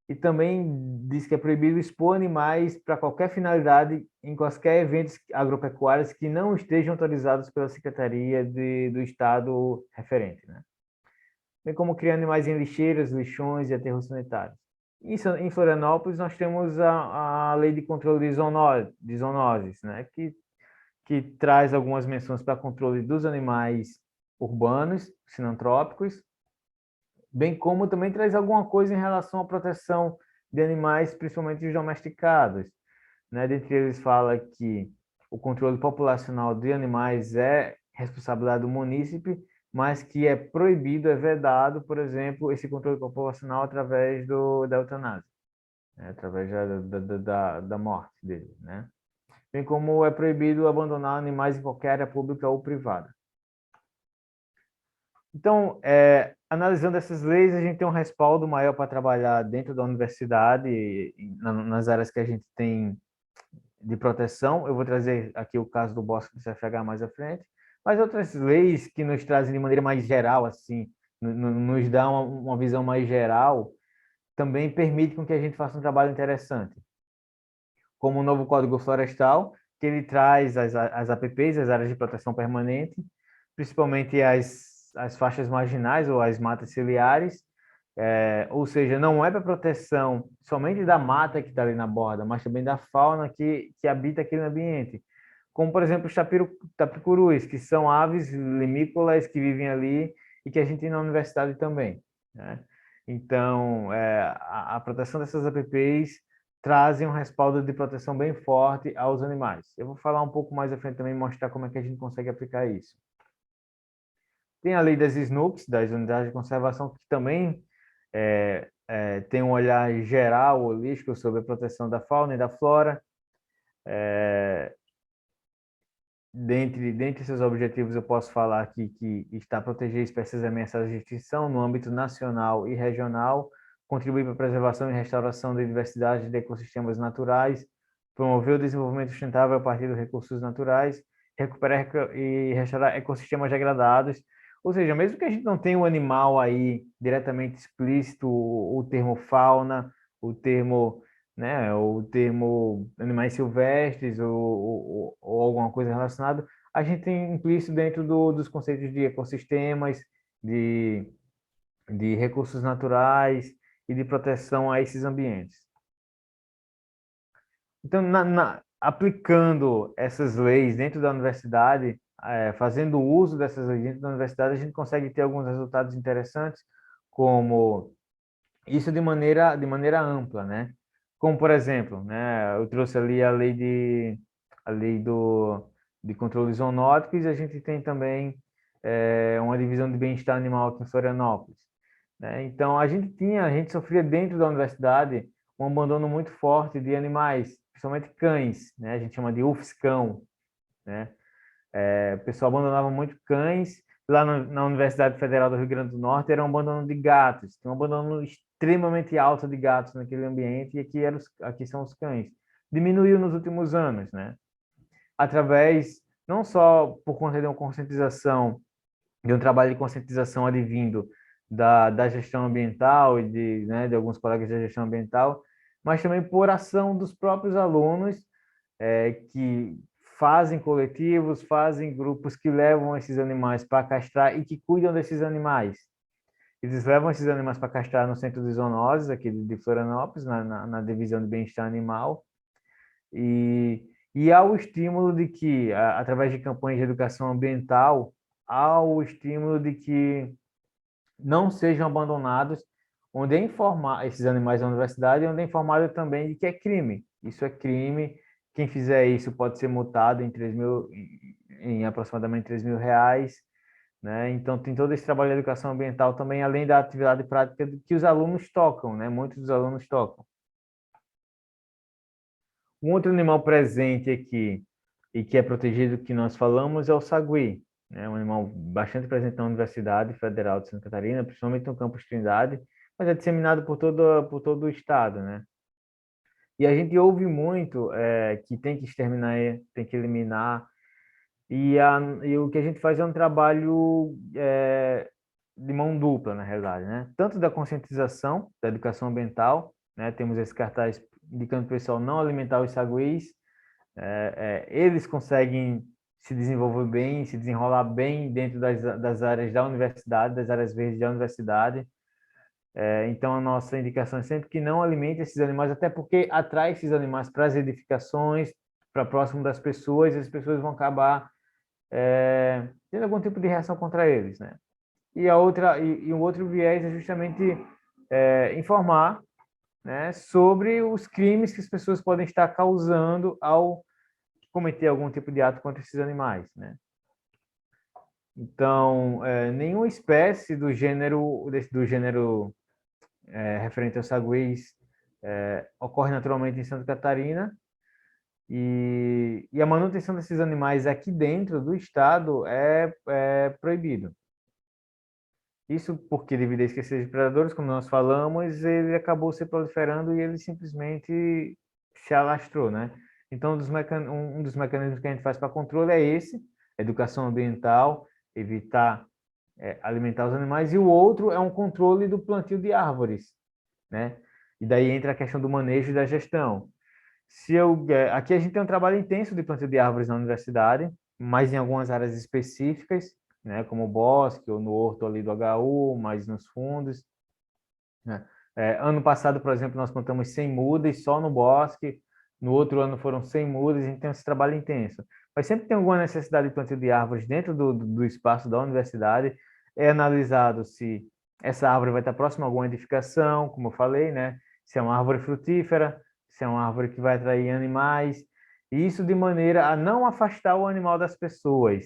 Speaker 2: e também diz que é proibido expor animais para qualquer finalidade em quaisquer eventos agropecuários que não estejam autorizados pela Secretaria do Estado referente, né? Bem como criar animais em lixeiras, lixões e aterros sanitários. Em Florianópolis, nós temos a Lei de Controle de Zoonoses, né? Que traz algumas menções para controle dos animais urbanos, sinantrópicos, bem como também traz alguma coisa em relação à proteção de animais, principalmente os domesticados, né? Dentre eles fala que o controle populacional de animais é responsabilidade do munícipe, mas que é proibido, é vedado, por exemplo, esse controle populacional através da eutanásia, né? Através da morte dele, né? Bem como é proibido abandonar animais em qualquer área pública ou privada. Então, analisando essas leis, a gente tem um respaldo maior para trabalhar dentro da universidade, nas áreas que a gente tem de proteção. Eu vou trazer aqui o caso do bosque do CFH mais à frente, mas outras leis que nos trazem de maneira mais geral, assim, nos dá uma visão mais geral, também permite com que a gente faça um trabalho interessante. Como o novo Código Florestal, que ele traz as APPs, as áreas de proteção permanente, principalmente as faixas marginais ou as matas ciliares, ou seja, não é para proteção somente da mata que está ali na borda, mas também da fauna que habita aquele ambiente. Como, por exemplo, os tapicurus, que são aves limícolas que vivem ali e que a gente tem na universidade também, né? Então, a proteção dessas APPs trazem um respaldo de proteção bem forte aos animais. Eu vou falar um pouco mais à frente também, mostrar como é que a gente consegue aplicar isso. Tem a lei das SNUCs, das unidades de conservação, que também tem um olhar geral, holístico, sobre a proteção da fauna e da flora. Dentre seus objetivos, eu posso falar aqui que está a proteger espécies ameaçadas de extinção no âmbito nacional e regional, contribuir para a preservação e restauração da diversidade de ecossistemas naturais, promover o desenvolvimento sustentável a partir dos recursos naturais, recuperar e restaurar ecossistemas degradados. Ou seja, mesmo que a gente não tenha um animal aí diretamente explícito, o termo fauna, o termo, né, o termo animais silvestres ou alguma coisa relacionada, a gente tem implícito dentro dos conceitos de ecossistemas, de, de recursos naturais e de proteção a esses ambientes. Então, aplicando essas leis dentro da universidade, fazendo uso dessas leis dentro da universidade, a gente consegue ter alguns resultados interessantes, como isso de maneira ampla, né? Como, por exemplo, né, eu trouxe ali a lei de controle zoonótico, e a gente tem também uma divisão de bem-estar animal aqui em Florianópolis, né? Então, a gente sofria dentro da universidade um abandono muito forte de animais, principalmente cães, né? A gente chama de UFSCão, né? O pessoal abandonava muito cães. Lá na Universidade Federal do Rio Grande do Norte era um abandono de gatos. Tinha um abandono extremamente alto de gatos naquele ambiente, e aqui são os cães. Diminuiu nos últimos anos, né? Através, não só por conta de uma conscientização, de um trabalho de conscientização advindo da gestão ambiental e de alguns colegas da gestão ambiental, mas também por ação dos próprios alunos, que fazem coletivos, fazem grupos que levam esses animais para castrar e que cuidam desses animais. Eles levam esses animais para castrar no Centro de Zoonoses, aqui de Florianópolis, na divisão de bem-estar animal, e há o estímulo de que, através de campanhas de educação ambiental, há o estímulo de que não sejam abandonados, onde é informar esses animais na universidade, onde é informado também de que é crime. Isso é crime. Quem fizer isso pode ser multado em aproximadamente R$ 3.000, né? Então, tem todo esse trabalho de educação ambiental também, além da atividade prática que os alunos tocam, né? Muitos dos alunos tocam. Um outro animal presente aqui e que é protegido, que nós falamos, é o sagui, né? Um animal bastante presente na Universidade Federal de Santa Catarina, principalmente no campus Trindade, mas é disseminado por todo o estado, né? E a gente ouve muito que tem que exterminar, tem que eliminar, e o que a gente faz é um trabalho de mão dupla, na realidade, né? Tanto da conscientização, da educação ambiental, né? Temos esse cartaz indicando o pessoal não alimentar os saguis. Eles conseguem se desenvolver bem, se desenrolar bem dentro das áreas da universidade, das áreas verdes da universidade. Então, a nossa indicação é sempre que não alimente esses animais, até porque atrai esses animais para as edificações, para próximo das pessoas, e as pessoas vão acabar tendo algum tipo de reação contra eles, né? E o outro viés é justamente informar, né, sobre os crimes que as pessoas podem estar causando ao cometer algum tipo de ato contra esses animais, né? Então, nenhuma espécie do gênero referente aos saguis ocorre naturalmente em Santa Catarina, e a manutenção desses animais aqui dentro do estado é proibido. Isso porque, devido à escassez de predadores, como nós falamos, ele acabou se proliferando e ele simplesmente se alastrou, né? Então, um dos mecanismos que a gente faz para controle é esse: educação ambiental, evitar alimentar os animais, e o outro é um controle do plantio de árvores, né? E daí entra a questão do manejo e da gestão. Aqui a gente tem um trabalho intenso de plantio de árvores na universidade, mas em algumas áreas específicas, né, como o bosque ou no horto ali do HU, mais nos fundos, né? Ano passado, por exemplo, nós plantamos 100 mudas só no bosque, no outro ano foram 100 mudas, a gente tem esse trabalho intenso. Mas sempre tem alguma necessidade de plantio de árvores dentro do espaço da universidade. É analisado se essa árvore vai estar próxima a alguma edificação, como eu falei, né? Se é uma árvore frutífera, se é uma árvore que vai atrair animais, e isso de maneira a não afastar o animal das pessoas,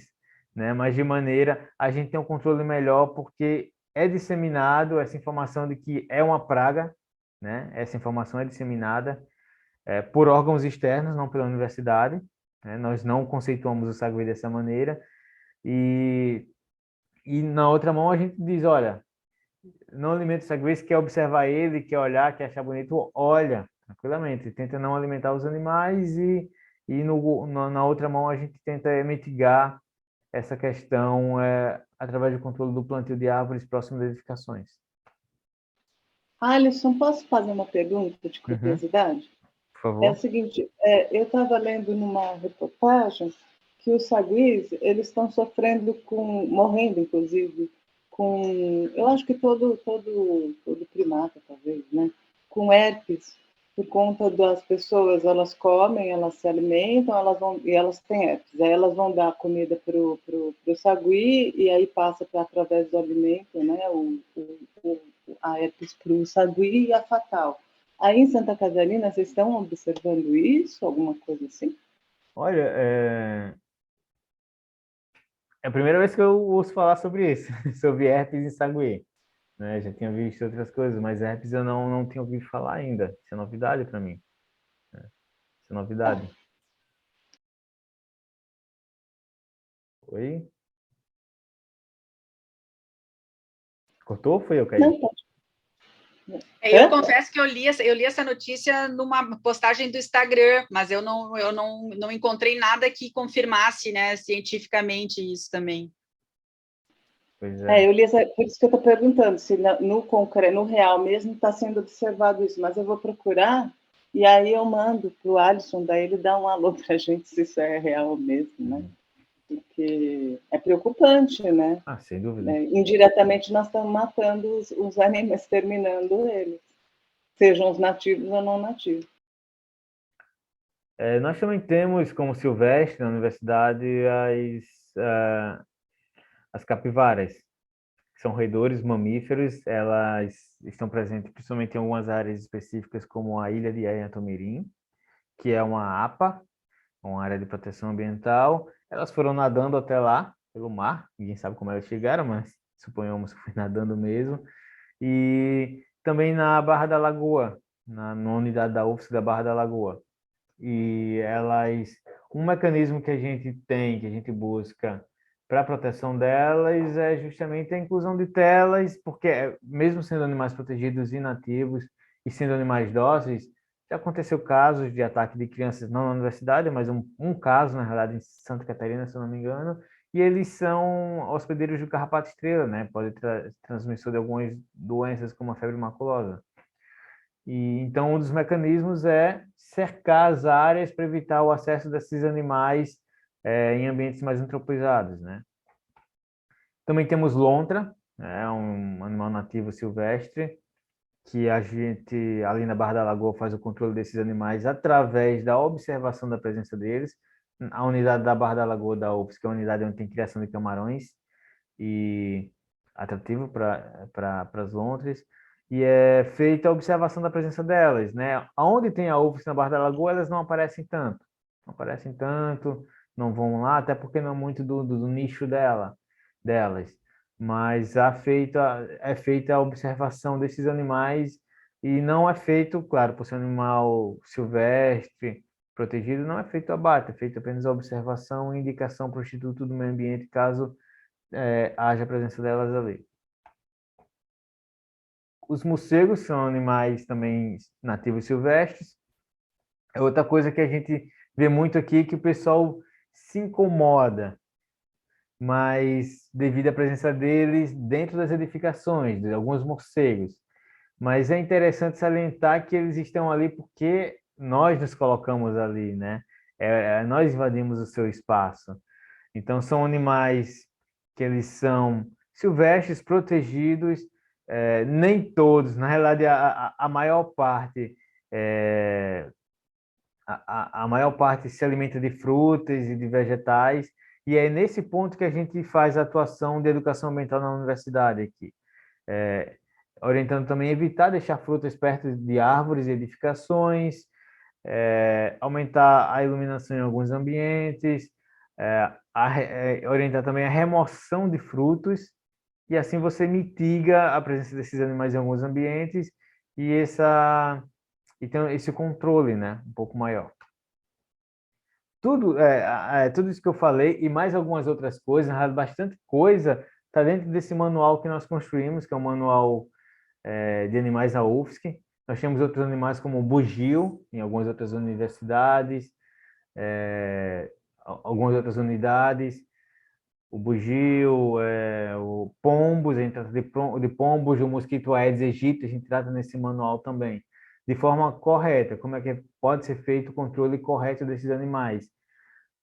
Speaker 2: né? Mas de maneira a gente ter um controle melhor, porque é disseminado essa informação de que é uma praga, né? Essa informação é disseminada por órgãos externos, não pela universidade, né? Nós não conceituamos o sagui dessa maneira, e na outra mão a gente diz, olha, não alimenta o sagui, se quer observar ele, quer olhar, quer achar bonito, olha, tranquilamente, tenta não alimentar os animais, na outra mão a gente tenta mitigar essa questão através do controle do plantio de árvores próximas das edificações.
Speaker 4: Alisson, posso fazer uma pergunta de curiosidade?
Speaker 2: Por favor.
Speaker 4: É o seguinte, eu estava lendo numa reportagem que os saguis, eles estão sofrendo morrendo, inclusive, eu acho que todo primata, talvez, né? Com herpes, por conta das pessoas, elas comem, elas se alimentam, e elas têm herpes. Aí elas vão dar comida para o sagui, e aí passa através do alimento, né, a herpes para o sagui e a fatal. Aí em Santa Catarina, vocês estão observando isso, alguma coisa assim?
Speaker 2: Olha, é a primeira vez que eu ouço falar sobre isso, sobre herpes em saguê, né? Já tinha visto outras coisas, mas herpes eu não tinha ouvido falar ainda. Isso é novidade para mim, né? Isso é novidade. Oi? Cortou ou foi eu, Caí?
Speaker 4: Não, pode.
Speaker 3: Eu confesso que eu li essa notícia numa postagem do Instagram, mas eu não encontrei nada que confirmasse, né, cientificamente isso também.
Speaker 2: Pois é.
Speaker 4: Eu li por isso que eu estou perguntando se no concreto, no real mesmo está sendo observado isso, mas eu vou procurar e aí eu mando para o Alisson, daí ele dá um alô para a gente se isso é real mesmo, né? Porque é preocupante, né?
Speaker 2: Ah, sem dúvida.
Speaker 4: Indiretamente nós estamos matando os animais, exterminando eles, sejam os nativos ou não nativos.
Speaker 2: Nós também temos como silvestre na universidade as capivaras, que são roedores mamíferos. Elas estão presentes principalmente em algumas áreas específicas, como a Ilha de Anhatomirim, que é uma APA, uma área de proteção ambiental. Elas foram nadando até lá, pelo mar. Ninguém sabe como elas chegaram, mas suponhamos que foi nadando mesmo. E também na Barra da Lagoa, na unidade da UFSC da Barra da Lagoa. E um mecanismo que a gente tem, que a gente busca para a proteção delas é justamente a inclusão de telas, porque mesmo sendo animais protegidos e nativos e sendo animais dóceis, já aconteceu casos de ataque de crianças, não na universidade, mas um caso, na realidade, em Santa Catarina, se eu não me engano, e eles são hospedeiros do carrapato estrela, né? Pode ter transmissor de algumas doenças, como a febre maculosa. E então, um dos mecanismos é cercar as áreas para evitar o acesso desses animais em ambientes mais antropizados, né? Também temos lontra, um animal nativo silvestre, que a gente, ali na Barra da Lagoa, faz o controle desses animais através da observação da presença deles. A unidade da Barra da Lagoa da UFSC, que é a unidade onde tem criação de camarões, e atrativo para as lontras, e é feita a observação da presença delas, né? Onde tem a UFSC na Barra da Lagoa, elas não aparecem tanto, não vão lá, até porque não é muito do nicho delas, mas é feita a observação desses animais e não é feito, claro, por ser um animal silvestre, protegido, não é feito abate, é feito apenas a observação e indicação para o Instituto do Meio Ambiente, caso haja a presença delas ali. Os morcegos são animais também nativos silvestres. É outra coisa que a gente vê muito aqui, que o pessoal se incomoda, mas devido à presença deles dentro das edificações, de alguns morcegos. Mas é interessante salientar que eles estão ali porque nós nos colocamos ali, né? Nós invadimos o seu espaço. Então, são animais que eles são silvestres, protegidos, nem todos, na realidade, a maior parte a maior parte se alimenta de frutas e de vegetais, e é nesse ponto que a gente faz a atuação de educação ambiental na universidade aqui, orientando também a evitar deixar frutas perto de árvores e edificações, aumentar a iluminação em alguns ambientes, orientar também a remoção de frutos, e assim você mitiga a presença desses animais em alguns ambientes e tem esse controle, né, um pouco maior. Tudo isso que eu falei e mais algumas outras coisas, bastante coisa, está dentro desse manual que nós construímos, que é o manual de animais da UFSC. Nós temos outros animais como o bugio, em algumas outras universidades, algumas outras unidades, o bugio, o pombos, a gente trata de pombos, o mosquito Aedes aegypti, a gente trata nesse manual também, de forma correta, como é que pode ser feito o controle correto desses animais.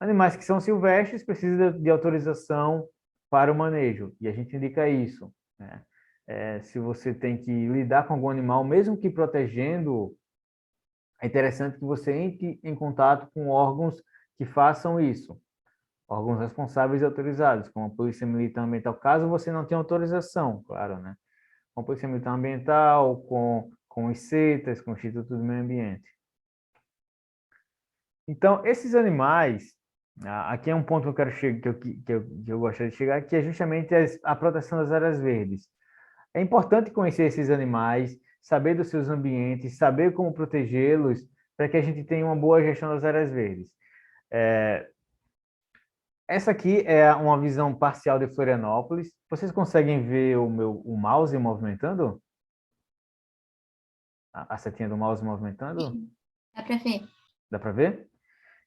Speaker 2: Animais que são silvestres precisam de autorização para o manejo, e a gente indica isso, né? Se você tem que lidar com algum animal, mesmo que protegendo, é interessante que você entre em contato com órgãos que façam isso, órgãos responsáveis e autorizados, como a Polícia Militar Ambiental, caso você não tenha autorização, claro, né? Com a Polícia Militar Ambiental, com os CETAs, com o Instituto do Meio Ambiente. Então, esses animais, aqui é um ponto que eu quero chegar, que eu gostaria de chegar, que é justamente a proteção das áreas verdes. É importante conhecer esses animais, saber dos seus ambientes, saber como protegê-los, para que a gente tenha uma boa gestão das áreas verdes. Essa aqui é uma visão parcial de Florianópolis. Vocês conseguem ver o mouse movimentando? A setinha do mouse movimentando?
Speaker 5: Dá para ver.
Speaker 2: Dá para ver?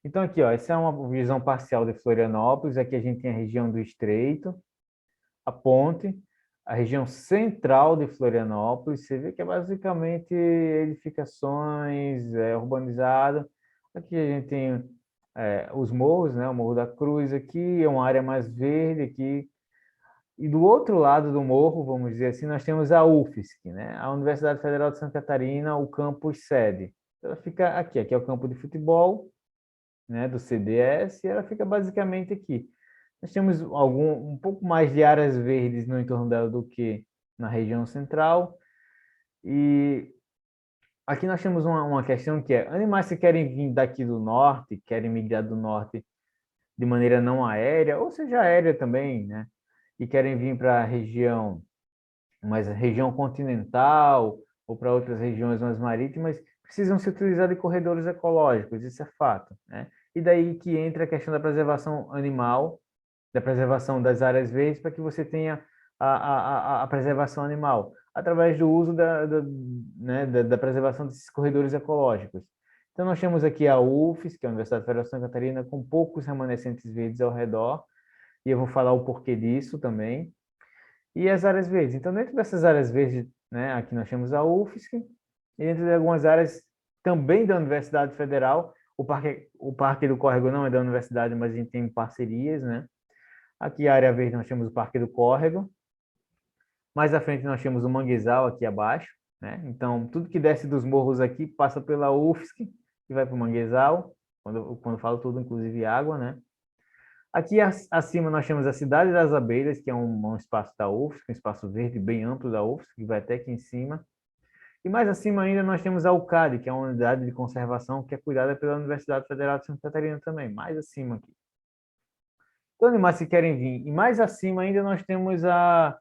Speaker 2: Então, aqui, ó, essa é uma visão parcial de Florianópolis. Aqui a gente tem a região do Estreito, a ponte, a região central de Florianópolis. Você vê que é basicamente edificações, urbanizado. Aqui a gente tem os morros, né? O Morro da Cruz aqui, é uma área mais verde aqui. E do outro lado do morro, vamos dizer assim, nós temos a UFSC, né? A Universidade Federal de Santa Catarina, o campus sede. Ela fica aqui é o campo de futebol, né, do CDS, e ela fica basicamente aqui. Nós temos um pouco mais de áreas verdes no entorno dela do que na região central. E aqui nós temos uma questão que é, animais que querem vir daqui do norte, querem migrar do norte de maneira não aérea, ou seja, aérea também, né? E querem vir para a região, mais região continental, ou para outras regiões mais marítimas, precisam se utilizar de corredores ecológicos, isso é fato, né? E daí que entra a questão da preservação animal, da preservação das áreas verdes, para que você tenha a preservação animal, através do uso né, da preservação desses corredores ecológicos. Então, nós temos aqui a UFSC, que é a Universidade Federal de Santa Catarina, com poucos remanescentes verdes ao redor, e eu vou falar o porquê disso também. E as áreas verdes. Então, dentro dessas áreas verdes, né, aqui nós temos a UFSC, e dentro de algumas áreas também da Universidade Federal, o Parque do Córrego não é da universidade, mas a gente tem parcerias, né? Aqui a área verde nós temos o Parque do Córrego. Mais à frente nós temos o Manguezal aqui abaixo, né? Então, tudo que desce dos morros aqui passa pela UFSC e vai para o Manguezal, quando falo tudo, inclusive água, né? Aqui acima nós temos a Cidade das Abelhas, que é um espaço da UFSC, um espaço verde bem amplo da UFSC, que vai até aqui em cima. E mais acima ainda nós temos a UCAD, que é uma unidade de conservação que é cuidada pela Universidade Federal de Santa Catarina também, mais acima aqui. Então, animais que querem vir. E mais acima ainda nós temos a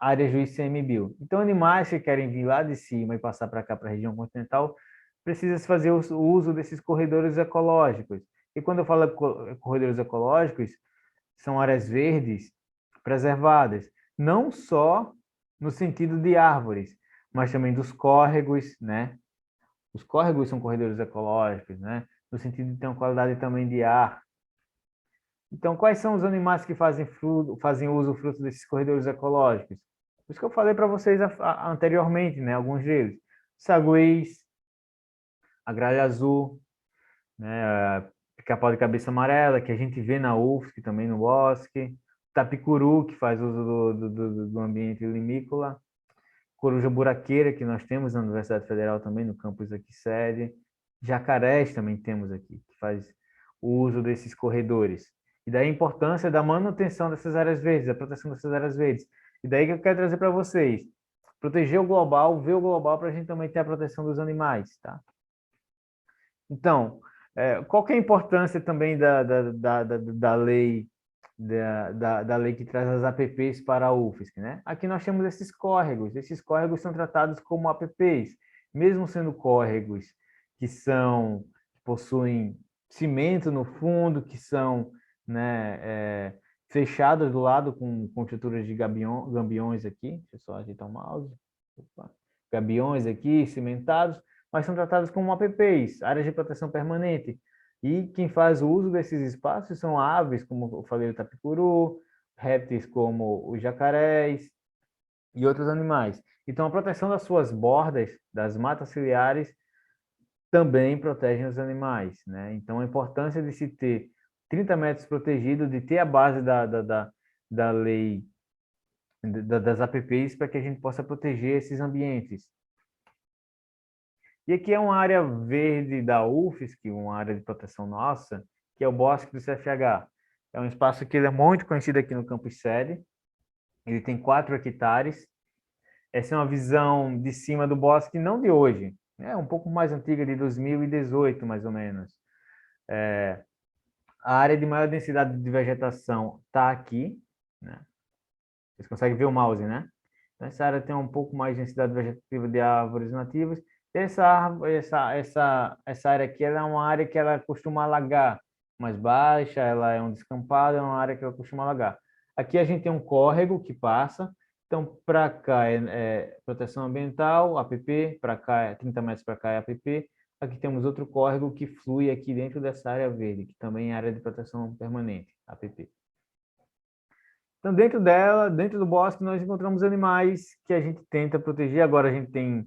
Speaker 2: área do ICMBio. Então, animais que querem vir lá de cima e passar para cá, para a região continental, precisa-se fazer o uso desses corredores ecológicos. E quando eu falo corredores ecológicos, são áreas verdes preservadas, não só no sentido de árvores, mas também dos córregos, né? Os córregos são corredores ecológicos, né? No sentido de ter uma qualidade também de ar. Então, quais são os animais que fazem uso fruto desses corredores ecológicos? Os que eu falei para vocês anteriormente, né? Alguns deles. Saguês, a gralha azul, né? Pica-pau de cabeça amarela, que a gente vê na UFSC, também no bosque. Tapicuru, que faz uso do ambiente limícola. Coruja buraqueira, que nós temos na Universidade Federal também, no campus aqui sede. Jacarés também temos aqui, que faz o uso desses corredores. E daí a importância da manutenção dessas áreas verdes, da proteção dessas áreas verdes. E daí que eu quero trazer para vocês. Proteger o global, ver o global, para a gente também ter a proteção dos animais, tá? Então, qual que é a importância também da lei da lei que traz as APPs para a UFSC, né? Aqui nós temos esses córregos são tratados como APPs, mesmo sendo córregos que possuem cimento no fundo, que são, né, fechados do lado com estruturas de gabiões aqui, deixa eu só ajeitar o mouse, gabiões aqui, cimentados, mas são tratados como APPs, áreas de proteção permanente. E quem faz o uso desses espaços são aves, como eu falei, o tapicuru, répteis como os jacarés e outros animais. Então, a proteção das suas bordas, das matas ciliares, também protegem os animais, né? Então, a importância de se ter 30 metros protegidos, de ter a base da lei, das APPs, para que a gente possa proteger esses ambientes. E aqui é uma área verde da UFSC, uma área de proteção nossa, que é o Bosque do CFH. É um espaço que ele é muito conhecido aqui no campus sede. Ele tem 4 hectares. Essa é uma visão de cima do bosque, não de hoje, é um pouco mais antiga, de 2018, mais ou menos. A área de maior densidade de vegetação está aqui, né? Vocês conseguem ver o mouse, né? Então, essa área tem um pouco mais de densidade vegetativa de árvores nativas. Essa área aqui ela é uma área que ela costuma alagar, mais baixa, ela é um descampado, é uma área que ela costuma alagar. Aqui a gente tem um córrego que passa, então para cá é proteção ambiental, APP, para cá 30 metros para cá é APP. Aqui temos outro córrego que flui aqui dentro dessa área verde, que também é área de proteção permanente, APP. Então, dentro dela, dentro do bosque, nós encontramos animais que a gente tenta proteger. Agora a gente tem,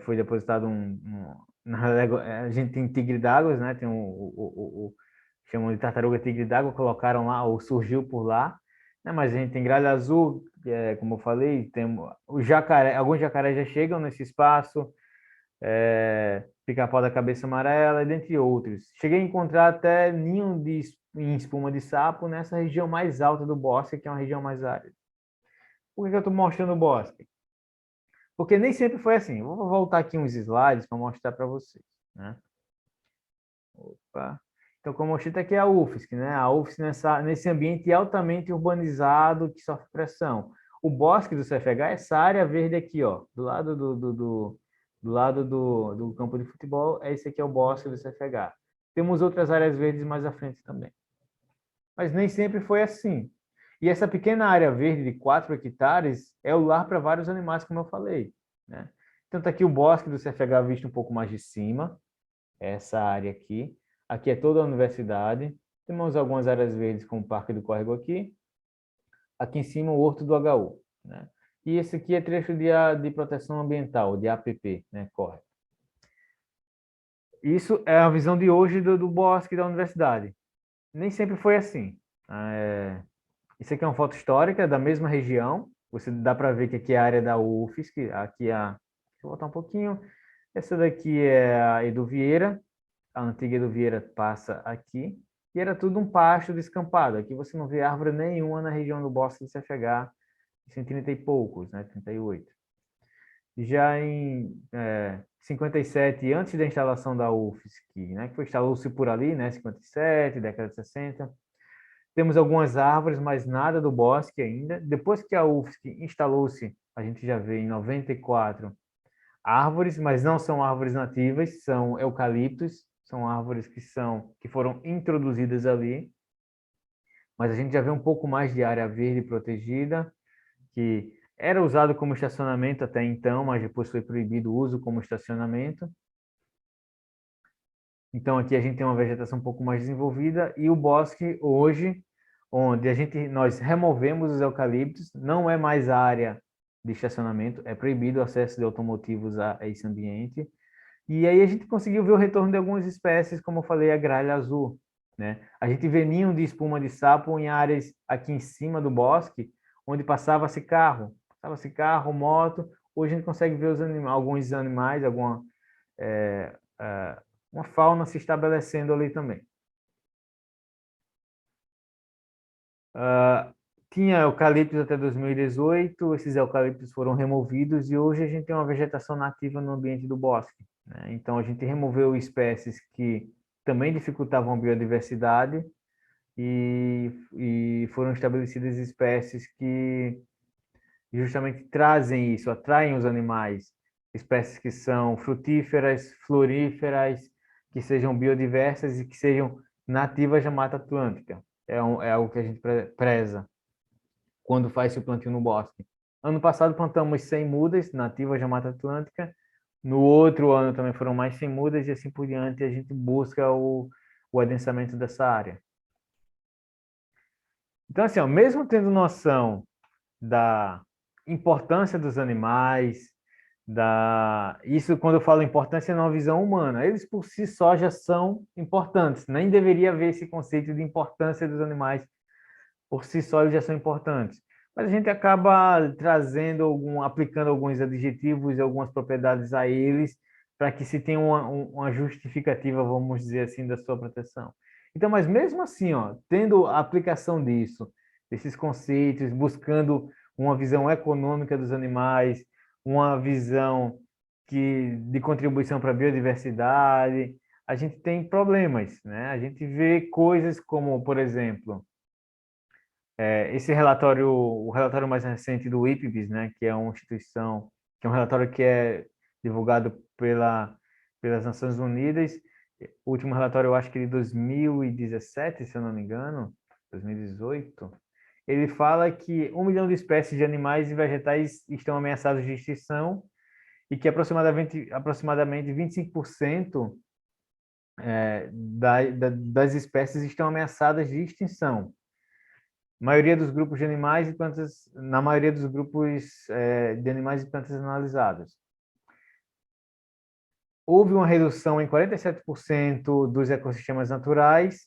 Speaker 2: foi depositado a gente tem tigre d'água, né? Tem chamam de tartaruga tigre d'água, colocaram lá, ou surgiu por lá. Né? Mas a gente tem gralha azul, como eu falei, tem o jacaré, alguns jacarés já chegam nesse espaço, pica-pau da cabeça amarela, dentre outros. Cheguei a encontrar até ninho em espuma de sapo nessa região mais alta do bosque, que é uma região mais árida. Por que eu estou mostrando o bosque? Porque nem sempre foi assim. Vou voltar aqui uns slides para mostrar para vocês. Né? Opa. Então, como eu mostrei, está aqui a UFSC, né? A UFSC nesse ambiente altamente urbanizado que sofre pressão. O bosque do CFH é essa área verde aqui, ó, do lado do campo de futebol. Esse aqui é o bosque do CFH. Temos outras áreas verdes mais à frente também. Mas nem sempre foi assim. E essa pequena área verde de 4 hectares é o lar para vários animais, como eu falei. Né? Então, está aqui o bosque do CFH visto um pouco mais de cima, essa área aqui. Aqui é toda a universidade. Temos algumas áreas verdes, como o Parque do Córrego aqui. Aqui em cima, o Horto do HU. Né? E esse aqui é trecho de proteção ambiental, de APP, né? Córrego. Isso é a visão de hoje do bosque da universidade. Nem sempre foi assim. Isso aqui é uma foto histórica da mesma região. Você dá para ver que aqui é a área da UFSC. Aqui deixa eu voltar um pouquinho. Essa daqui é a Edu Vieira. A antiga Edu Vieira passa aqui. E era tudo um pasto descampado. Aqui você não vê árvore nenhuma na região do Bosque do CFH. 130 e poucos, né? 38. Já em 57, antes da instalação da UFSC, né? Que foi instalou-se por ali, né? 57, década de 60. Temos algumas árvores, mas nada do bosque ainda. Depois que a UFSC instalou-se, a gente já vê em 94 árvores, mas não são árvores nativas, são eucaliptos, são árvores que foram introduzidas ali. Mas a gente já vê um pouco mais de área verde protegida, que era usado como estacionamento até então, mas depois foi proibido o uso como estacionamento. Então aqui a gente tem uma vegetação um pouco mais desenvolvida e o bosque hoje, onde nós removemos os eucaliptos, não é mais área de estacionamento, é proibido o acesso de automotivos a esse ambiente. E aí a gente conseguiu ver o retorno de algumas espécies, como eu falei, a gralha azul. Né? A gente vê ninho de espuma de sapo em áreas aqui em cima do bosque, onde passava-se carro, moto. Hoje a gente consegue ver alguns animais, uma fauna se estabelecendo ali também. Tinha eucaliptos até 2018, esses eucaliptos foram removidos e hoje a gente tem uma vegetação nativa no ambiente do bosque. Né? Então a gente removeu espécies que também dificultavam a biodiversidade e foram estabelecidas espécies que justamente trazem isso, atraem os animais, espécies que são frutíferas, floríferas, que sejam biodiversas e que sejam nativas da Mata Atlântica. É algo que a gente preza quando faz o plantio no bosque. Ano passado plantamos 100 mudas nativas da Mata Atlântica. No outro ano também foram mais 100 mudas e assim por diante a gente busca o adensamento dessa área. Então, assim, mesmo tendo noção da importância dos animais, isso quando eu falo importância é numa visão humana, eles por si só já são importantes, nem deveria haver esse conceito de importância dos animais, por si só eles já são importantes, mas a gente acaba aplicando alguns adjetivos e algumas propriedades a eles para que se tenha uma justificativa, vamos dizer assim, da sua proteção. Então, mas mesmo assim, ó, tendo a aplicação disso, desses conceitos, buscando uma visão econômica dos animais, uma visão de contribuição para a biodiversidade, a gente tem problemas, né? A gente vê coisas como, por exemplo, esse relatório, o relatório mais recente do IPBES, né, que é uma instituição, que é um relatório que é divulgado pelas Nações Unidas. O último relatório, eu acho que de 2017, se eu não me engano, 2018, ele fala que 1 milhão de espécies de animais e vegetais estão ameaçadas de extinção e que aproximadamente 25% das espécies estão ameaçadas de extinção. Maioria dos grupos de animais e plantas, na maioria dos grupos de animais e plantas analisados. Houve uma redução em 47% dos ecossistemas naturais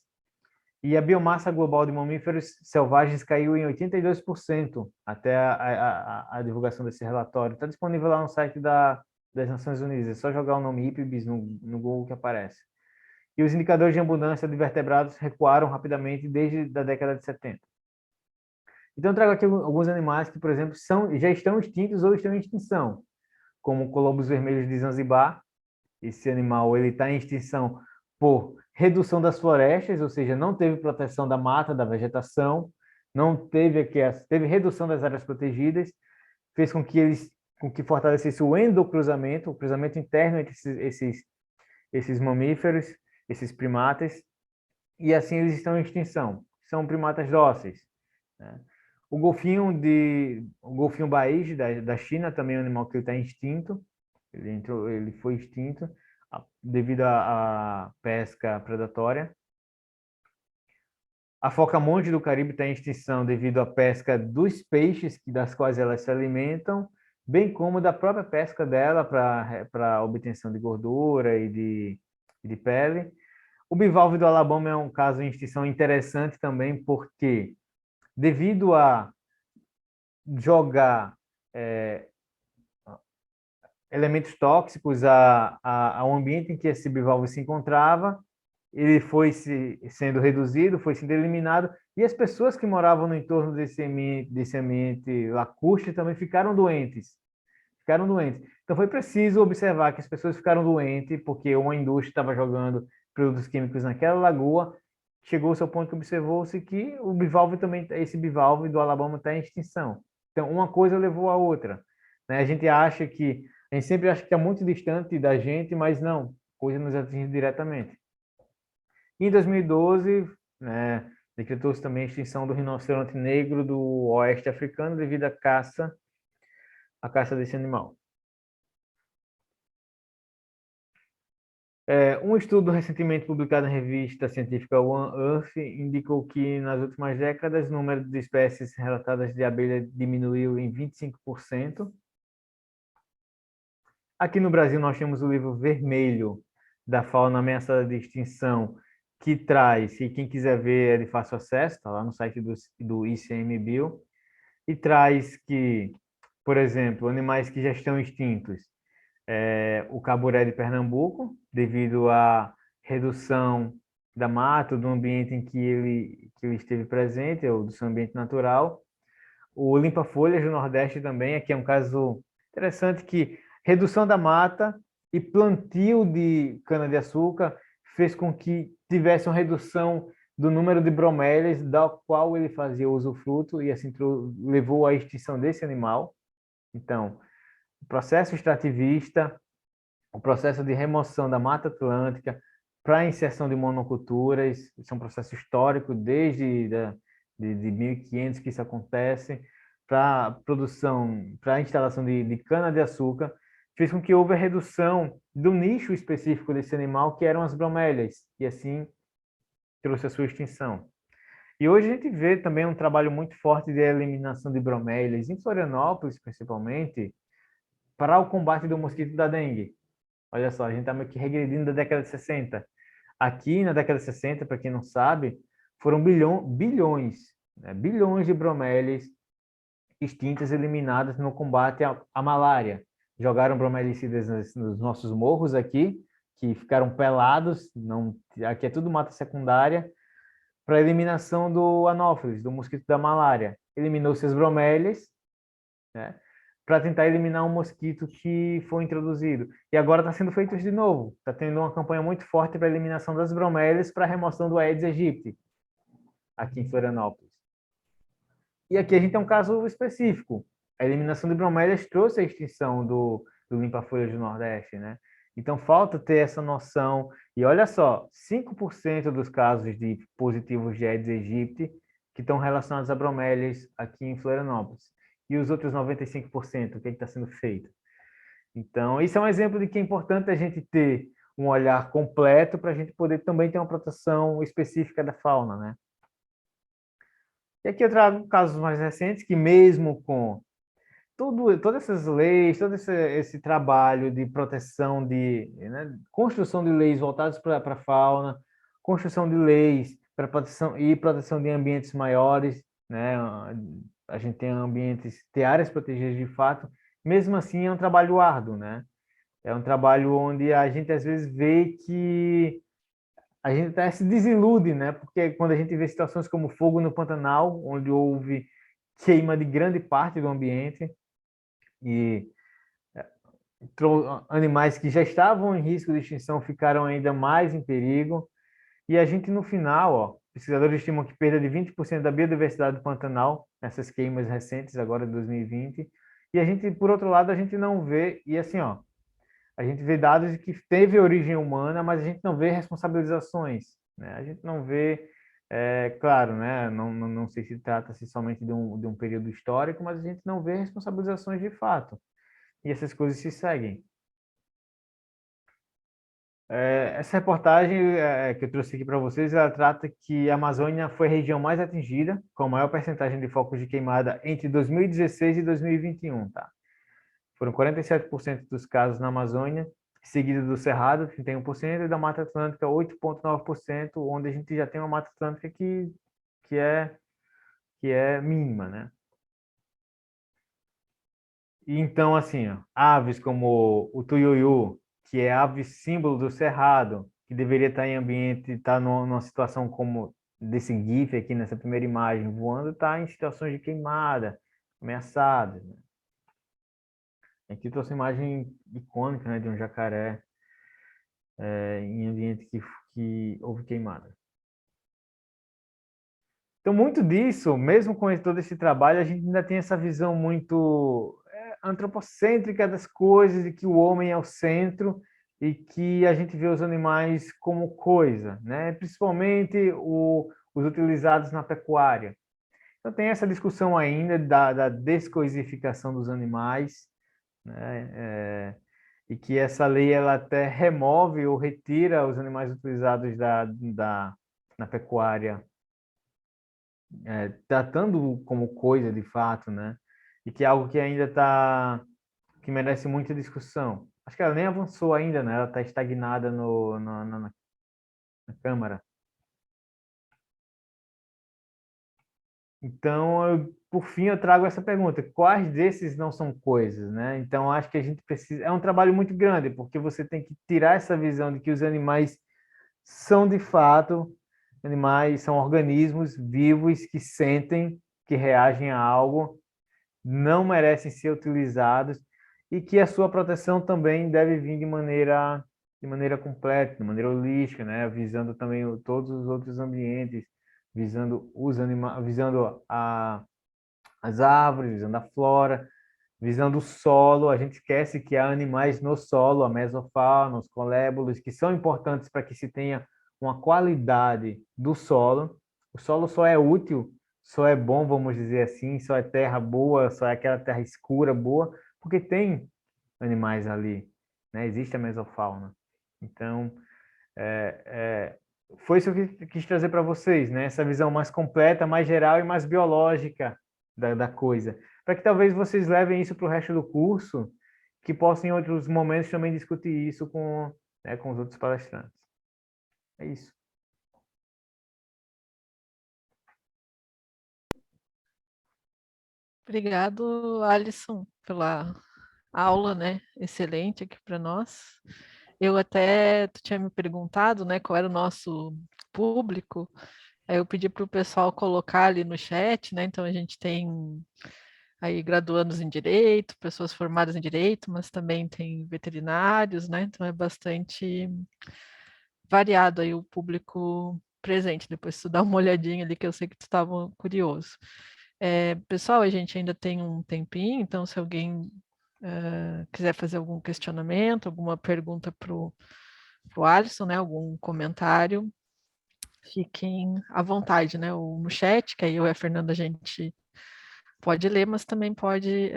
Speaker 2: e a biomassa global de mamíferos selvagens caiu em 82% até a divulgação desse relatório. Está disponível lá no site das Nações Unidas, é só jogar o nome IPBES no Google que aparece. E os indicadores de abundância de vertebrados recuaram rapidamente desde a década de 70. Então, eu trago aqui alguns animais que, por exemplo, já estão extintos ou estão em extinção, como colobos vermelhos de Zanzibar. Esse animal está em extinção por redução das florestas, ou seja, não teve proteção da mata, da vegetação, não teve redução das áreas protegidas, fez com que fortalecesse o endocruzamento, o cruzamento interno entre esses mamíferos, esses primatas, e assim eles estão em extinção. São primatas dóceis, né? O golfinho baíge da China também é um animal que está extinto. Ele foi extinto devido à pesca predatória. A foca-monte do Caribe está em extinção devido à pesca dos peixes das quais elas se alimentam, bem como da própria pesca dela para obtenção de gordura e de pele. O bivalve do Alabama é um caso em extinção interessante também, porque devido a jogar elementos tóxicos ao ambiente em que esse bivalve se encontrava, ele foi sendo reduzido, foi sendo eliminado, e as pessoas que moravam no entorno desse ambiente lacustre também ficaram doentes. Então foi preciso observar que as pessoas ficaram doentes porque uma indústria estava jogando produtos químicos naquela lagoa. Chegou-se ao ponto que observou-se que esse bivalve do Alabama está em extinção. Então, uma coisa levou a outra, né? A gente sempre acha que está muito distante da gente, mas não, coisa nos atinge diretamente. Em 2012, né, decretou-se também a extinção do rinoceronte negro do oeste africano devido à caça desse animal. Um estudo recentemente publicado na revista científica One Earth indicou que, nas últimas décadas, o número de espécies relatadas de abelha diminuiu em 25%. Aqui no Brasil, nós temos o livro vermelho da fauna ameaçada de extinção, que traz, e quem quiser ver é de fácil acesso, está lá no site do ICMBio, e traz que, por exemplo, animais que já estão extintos, o caburé de Pernambuco, devido à redução da mata, do ambiente em que ele esteve presente, ou do seu ambiente natural. O limpa-folhas do Nordeste também, aqui é um caso interessante que redução da mata e plantio de cana-de-açúcar fez com que tivesse uma redução do número de bromélias da qual ele fazia usufruto e assim levou à extinção desse animal. Então, o processo extrativista, o processo de remoção da Mata Atlântica para a inserção de monoculturas, isso é um processo histórico desde de 1500 que isso acontece, para a instalação de cana-de-açúcar, fez com que houve a redução do nicho específico desse animal, que eram as bromélias, e assim trouxe a sua extinção. E hoje a gente vê também um trabalho muito forte de eliminação de bromélias, em Florianópolis, principalmente, para o combate do mosquito da dengue. Olha só, a gente está meio que regredindo da década de 60. Aqui, na década de 60, para quem não sabe, foram bilhões de bromélias extintas, eliminadas no combate à malária. jogaram bromelicidas nos nossos morros aqui, que ficaram pelados, aqui é tudo mata secundária, para eliminação do anófeles, do mosquito da malária. Eliminou-se as bromélias, né, para tentar eliminar um mosquito que foi introduzido. E agora está sendo feito isso de novo. Está tendo uma campanha muito forte para a eliminação das bromélias para a remoção do Aedes aegypti, aqui em Florianópolis. E aqui a gente tem um caso específico. A eliminação de bromélias trouxe a extinção do limpa-folhas do Nordeste, né? Então, falta ter essa noção. E olha só, 5% dos casos de positivos de Aedes aegypti que estão relacionados a bromélias aqui em Florianópolis. E os outros 95%, o que está sendo feito? Então, isso é um exemplo de que é importante a gente ter um olhar completo para a gente poder também ter uma proteção específica da fauna, né? E aqui eu trago casos mais recentes que mesmo com todas essas leis, todo esse trabalho de proteção, né, construção de leis voltadas para a fauna, construção de leis para proteção de ambientes maiores, né? A gente tem ambientes, tem áreas protegidas de fato, mesmo assim é um trabalho árduo, né? É um trabalho onde a gente às vezes vê que a gente até se desilude, né? Porque quando a gente vê situações como fogo no Pantanal, onde houve queima de grande parte do ambiente e animais que já estavam em risco de extinção ficaram ainda mais em perigo. E a gente, no final, ó, pesquisadores estimam que perda de 20% da biodiversidade do Pantanal nessas queimas recentes, agora de 2020. E a gente, por outro lado, a gente não vê, e assim, ó, a gente vê dados de que teve origem humana, mas a gente não vê responsabilizações, né? A gente não vê, claro, né? Não sei se trata-se somente de um período histórico, mas a gente não vê responsabilizações de fato. E essas coisas se seguem. Essa reportagem que eu trouxe aqui para vocês, ela trata que a Amazônia foi a região mais atingida, com a maior percentagem de focos de queimada entre 2016 e 2021, tá? Foram 47% dos casos na Amazônia, seguido do Cerrado, 31%, e da Mata Atlântica, 8,9%, onde a gente já tem uma Mata Atlântica que é mínima, né? E então, assim, ó, aves como o tuiuiu, que é ave símbolo do Cerrado, que deveria estar em ambiente, estar numa situação como desse GIF aqui nessa primeira imagem, voando, está em situações de queimada, ameaçadas, né? Aqui trouxe uma imagem icônica, né, de um jacaré em ambiente que houve queimada. Então, muito disso, mesmo com todo esse trabalho, a gente ainda tem essa visão muito antropocêntrica das coisas, de que o homem é o centro e que a gente vê os animais como coisa, né? Principalmente os utilizados na pecuária. Então, tem essa discussão ainda da descoisificação dos animais, né? E que essa lei ela até remove ou retira os animais utilizados na pecuária, tratando como coisa de fato, né? E que é algo que ainda que merece muita discussão. Acho que ela nem avançou ainda, né? Ela está estagnada na Câmara. Então, por fim, eu trago essa pergunta: quais desses não são coisas, né? Então, acho que a gente precisa. É um trabalho muito grande, porque você tem que tirar essa visão de que os animais são de fato animais, são organismos vivos que sentem, que reagem a algo, não merecem ser utilizados e que a sua proteção também deve vir de maneira completa, de maneira holística, né? Visando também todos os outros ambientes, visando os animais, visando as árvores, visando a flora, visando o solo. A gente esquece que há animais no solo, a mesofauna, os colébulos, que são importantes para que se tenha uma qualidade do solo. O solo só é útil, só é bom, vamos dizer assim, só é terra boa, só é aquela terra escura boa, porque tem animais ali, né? Existe a mesofauna. Então, foi isso que eu quis trazer para vocês, né? Essa visão mais completa, mais geral e mais biológica da coisa, para que talvez vocês levem isso para o resto do curso, que possam em outros momentos também discutir isso com os outros palestrantes. É isso.
Speaker 1: Obrigado, Alisson, pela aula, né, excelente aqui para nós. Tu tinha me perguntado, né, qual era o nosso público, aí eu pedi para o pessoal colocar ali no chat, né, então a gente tem aí graduandos em Direito, pessoas formadas em Direito, mas também tem veterinários, né, então é bastante variado aí o público presente, depois tu dá uma olhadinha ali, que eu sei que tu estava curioso. Pessoal, a gente ainda tem um tempinho, então se alguém quiser fazer algum questionamento, alguma pergunta para o Alisson, né, algum comentário, fiquem à vontade, né, ou no chat, que aí eu e a Fernanda a gente pode ler, mas também pode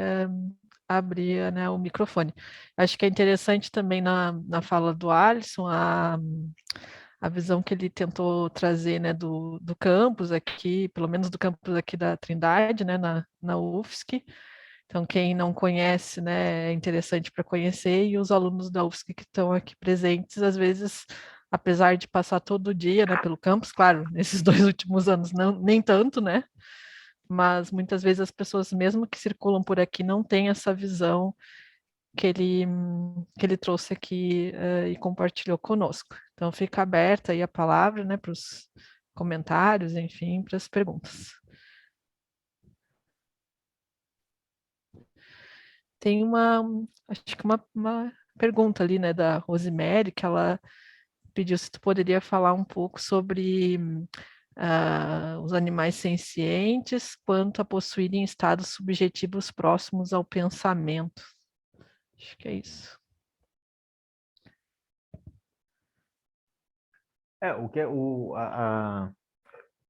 Speaker 1: abrir, né, o microfone. Acho que é interessante também na fala do Alisson a visão que ele tentou trazer, né, do campus aqui, pelo menos do campus aqui da Trindade, né, na UFSC. Então, quem não conhece, né, é interessante para conhecer, e os alunos da UFSC que estão aqui presentes, às vezes, apesar de passar todo dia, né, pelo campus, claro, nesses 2 últimos anos não, nem tanto, né, mas muitas vezes as pessoas, mesmo que circulam por aqui, não têm essa visão que ele trouxe aqui e compartilhou conosco. Então, fica aberta aí a palavra, né, para os comentários, enfim, para as perguntas. Tem acho que uma pergunta ali, né, da Rosemary, que ela pediu se tu poderia falar um pouco sobre os animais sencientes quanto a possuírem estados subjetivos próximos ao pensamento. Acho que é isso.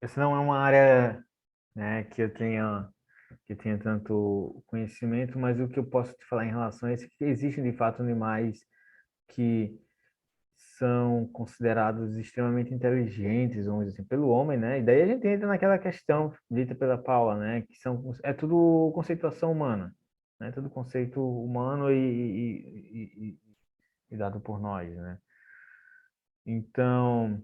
Speaker 2: Essa não é uma área, né, que eu tenha tanto conhecimento, mas o que eu posso te falar em relação a isso é que existem de fato animais que são considerados extremamente inteligentes, vamos dizer assim, pelo homem, né? E daí a gente entra naquela questão dita pela Paula, né? Que é tudo conceituação humana, né? Tudo conceito humano e dado por nós, né? Então,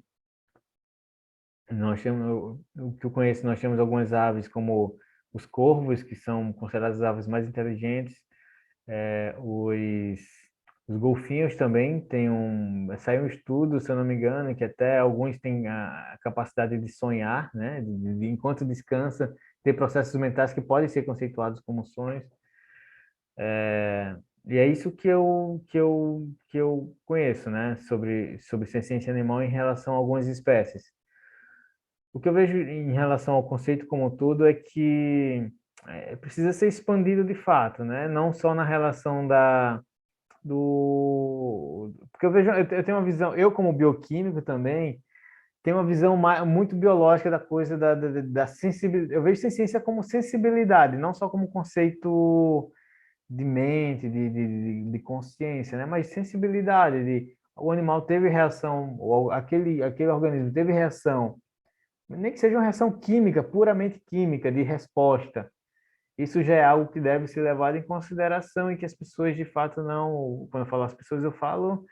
Speaker 2: nós temos, o que eu conheço, nós temos algumas aves como os corvos, que são consideradas as aves mais inteligentes, os golfinhos também saiu um estudo, se eu não me engano, que até alguns têm a capacidade de sonhar, né? Enquanto descansa, ter processos mentais que podem ser conceituados como sonhos. E é isso que eu conheço, né? Sobre ciência animal em relação a algumas espécies. O que eu vejo em relação ao conceito como um todo é que precisa ser expandido de fato, né? Não só na relação porque eu tenho uma visão, eu como bioquímico também, tenho uma visão muito biológica da coisa da sensibilidade. Eu vejo ciência como sensibilidade, não só como conceito de mente, de consciência, né? Mas sensibilidade, o animal teve reação, ou aquele organismo teve reação, nem que seja uma reação química, puramente química, de resposta. Isso já é algo que deve ser levado em consideração e que as pessoas de fato não, quando eu falo as pessoas, eu falo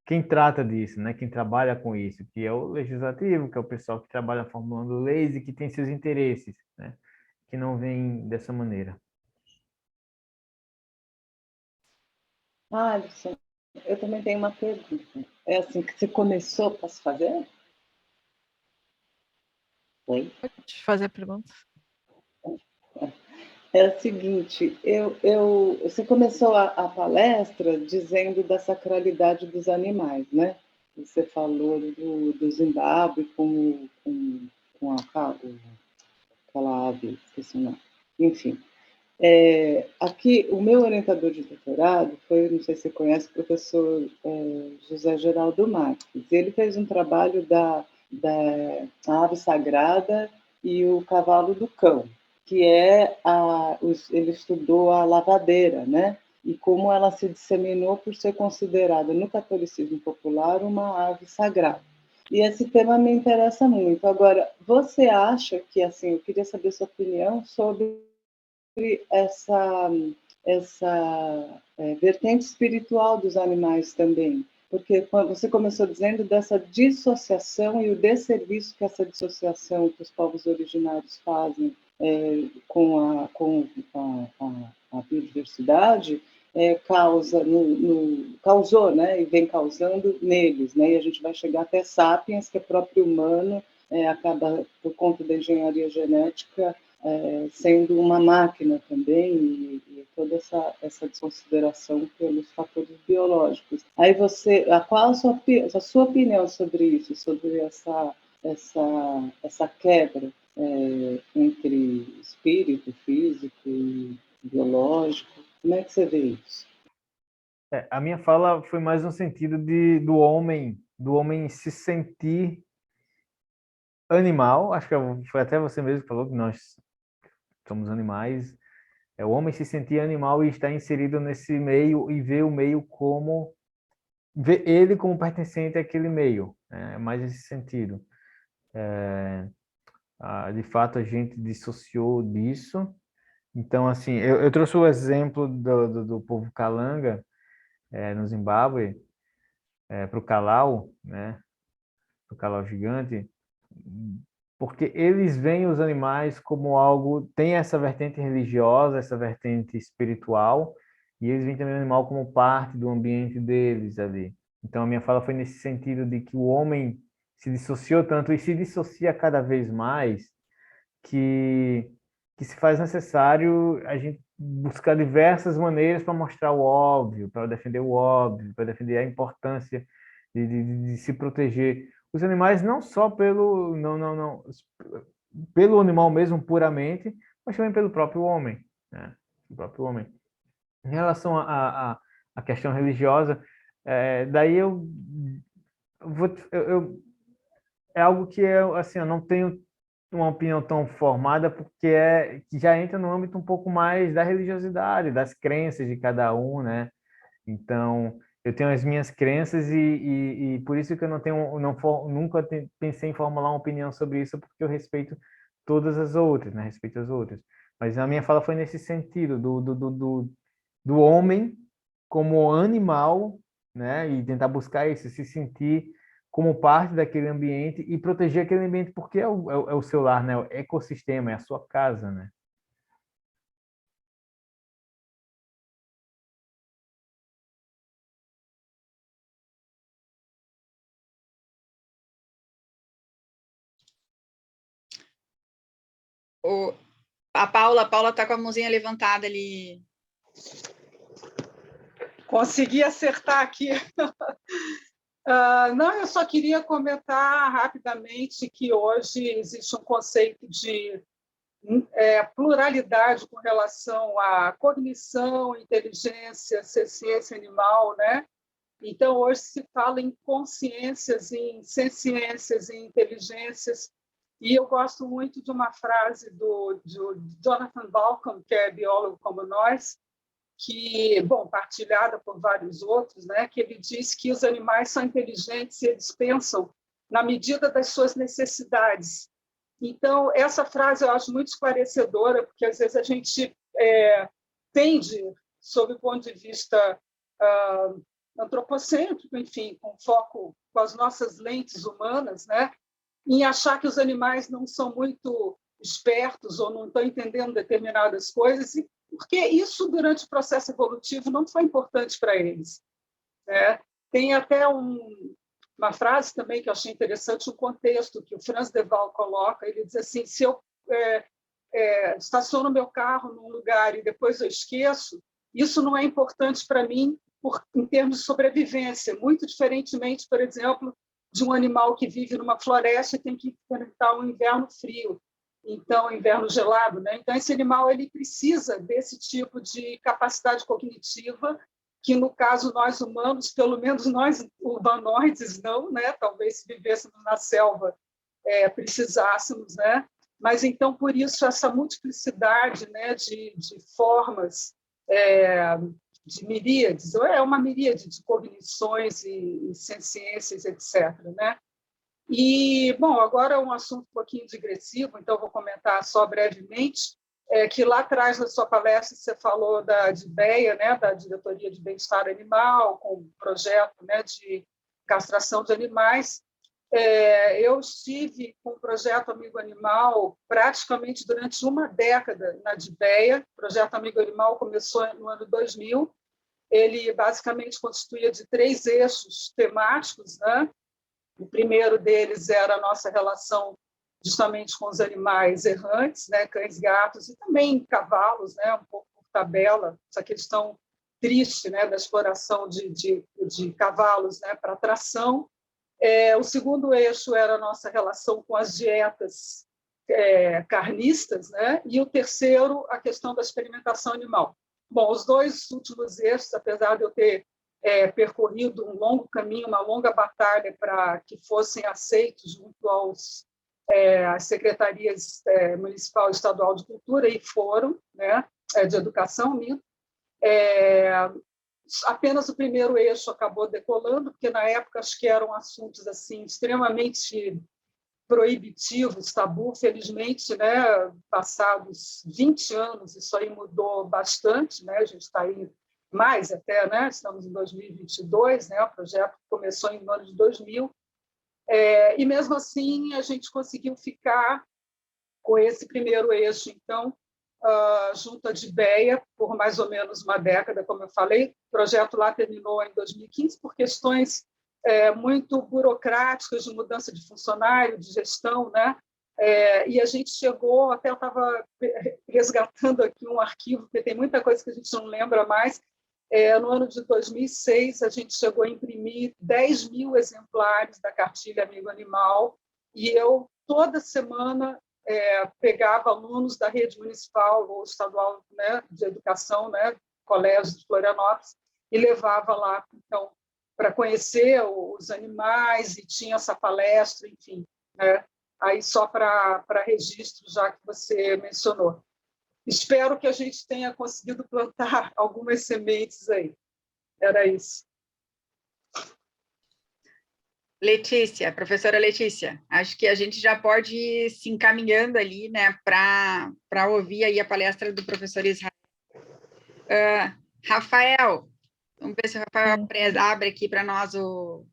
Speaker 2: quem trata disso, né? Quem trabalha com isso, que é o legislativo, que é o pessoal que trabalha formulando leis e que tem seus interesses, né? Que não vem dessa maneira.
Speaker 4: Alisson, eu também tenho uma pergunta. É assim que você começou, posso fazer? Oi?
Speaker 1: Pode fazer a pergunta.
Speaker 4: É o seguinte, você começou a palestra dizendo da sacralidade dos animais, né? Você falou do Zimbábue com aquela ave, esqueci o nome. Enfim, aqui o meu orientador de doutorado foi, não sei se você conhece, o professor José Geraldo Marques. Ele fez um trabalho da ave sagrada e o cavalo do cão, que ele estudou a lavadeira, né? E como ela se disseminou por ser considerada no catolicismo popular uma ave sagrada. E esse tema me interessa muito. Agora, você acha que, assim, eu queria saber sua opinião sobre essa vertente espiritual dos animais também, porque você começou dizendo dessa dissociação e o desserviço que essa dissociação que os povos originários fazem com a biodiversidade, causou, né, e vem causando neles, né, e a gente vai chegar até Sapiens, que é próprio humano, acaba, por conta da engenharia genética, sendo uma máquina também, e toda essa desconsideração pelos fatores biológicos. Aí qual a sua opinião sobre isso, sobre essa quebra entre espírito, físico e biológico? Como é que você vê isso?
Speaker 2: A minha fala foi mais no sentido do homem se sentir animal. Acho que foi até você mesmo que falou que nós somos animais. É o homem se sentir animal e estar inserido nesse meio e ver o meio como ver ele como pertencente àquele meio, né? É mais nesse sentido. De fato, a gente dissociou disso. Então, assim, eu trouxe o exemplo do povo Kalanga, no Zimbábue, para o Kalau, né? Para o Kalau gigante, porque eles veem os animais como algo, tem essa vertente religiosa, essa vertente espiritual, e eles veem também o animal como parte do ambiente deles ali. Então, a minha fala foi nesse sentido de que o homem se dissociou tanto e se dissocia cada vez mais, que, que se faz necessário a gente buscar diversas maneiras para mostrar o óbvio, para defender o óbvio, para defender a importância de se proteger os animais não só pelo animal mesmo puramente, mas também pelo próprio homem, né? O próprio homem. Em relação à questão religiosa, daí é algo que assim, eu não tenho uma opinião tão formada, porque que já entra no âmbito um pouco mais da religiosidade, das crenças de cada um, né? Então, eu tenho as minhas crenças e por isso que eu nunca pensei em formular uma opinião sobre isso, porque eu respeito todas as outras, né? Respeito as outras. Mas a minha fala foi nesse sentido, do homem como animal, né? E tentar buscar isso, se sentir como parte daquele ambiente e proteger aquele ambiente, porque é o seu lar, né? O ecossistema, é a sua casa, né?
Speaker 3: A Paula está com a mãozinha levantada ali.
Speaker 5: Consegui acertar aqui. Não, eu só queria comentar rapidamente que hoje existe um conceito de pluralidade com relação à cognição, inteligência, ciência animal, né? Então, hoje se fala em consciências, em ciências, em inteligências. E eu gosto muito de uma frase do Jonathan Balcom, que é biólogo como nós, que, bom, partilhada por vários outros, né, que ele diz que os animais são inteligentes e eles pensam na medida das suas necessidades. Então, essa frase eu acho muito esclarecedora, porque às vezes a gente tende, sob o ponto de vista antropocêntrico, enfim, com foco com as nossas lentes humanas, né, em achar que os animais não são muito espertos ou não estão entendendo determinadas coisas, porque isso, durante o processo evolutivo, não foi importante para eles, né? Tem até uma frase também que eu achei interessante, um contexto que o Franz de Waal coloca, ele diz assim, se eu estaciono meu carro num lugar e depois eu esqueço, isso não é importante para mim em termos de sobrevivência, muito diferentemente, por exemplo, de um animal que vive numa floresta e tem que enfrentar um inverno frio, então inverno gelado, né? Então esse animal ele precisa desse tipo de capacidade cognitiva que no caso nós humanos, pelo menos nós urbanoides não, né? Talvez se vivêssemos na selva precisássemos, né? Mas então por isso essa multiplicidade, né, de formas, de miríades, ou uma miríade de cognições e ciências, etc., né? E, bom, agora é um assunto um pouquinho digressivo, então vou comentar só brevemente, que lá atrás, na sua palestra, você falou da DBEA, né, da Diretoria de Bem-Estar Animal, com um projeto, né, de castração de animais. Eu estive com o projeto Amigo Animal praticamente durante uma década na DBEA. O projeto Amigo Animal começou no ano 2000, ele basicamente constituía de 3 eixos temáticos, né? O primeiro deles era a nossa relação justamente com os animais errantes, né? Cães, gatos e também cavalos, né? Um pouco por tabela, essa questão triste, né? Da exploração de cavalos, né? Para tração. O segundo eixo era a nossa relação com as dietas carnistas, né? E o terceiro, a questão da experimentação animal. Bom, os 2 últimos eixos, apesar de eu ter percorrido um longo caminho, uma longa batalha para que fossem aceitos junto às secretarias municipal e estadual de cultura, e foram, né? De educação, apenas o primeiro eixo acabou decolando, porque na época acho que eram assuntos assim extremamente proibitivos, tabu. Felizmente, né, passados 20 anos, isso aí mudou bastante, né? A gente está aí mais até, né? Estamos em 2022, né? O projeto começou em ano de 2000, e mesmo assim a gente conseguiu ficar com esse primeiro eixo, então, junto à DBEA, por mais ou menos uma década, como eu falei. O projeto lá terminou em 2015 por questões muito burocráticas, de mudança de funcionário, de gestão, né? E a gente chegou, até eu estava resgatando aqui um arquivo, porque tem muita coisa que a gente não lembra mais. No ano de 2006, a gente chegou a imprimir 10 mil exemplares da cartilha Amigo Animal, e eu, toda semana, pegava alunos da rede municipal ou estadual, né, de educação, né, colégios de Florianópolis, e levava lá, então, para conhecer os animais, e tinha essa palestra, enfim, né? Aí só para registro, já que você mencionou. Espero que a gente tenha conseguido plantar algumas sementes aí. Era isso.
Speaker 3: Letícia, professora Letícia, acho que a gente já pode ir se encaminhando ali, né, para ouvir aí a palestra do professor Israel. Rafael, vamos ver se o Rafael abre aqui para nós o...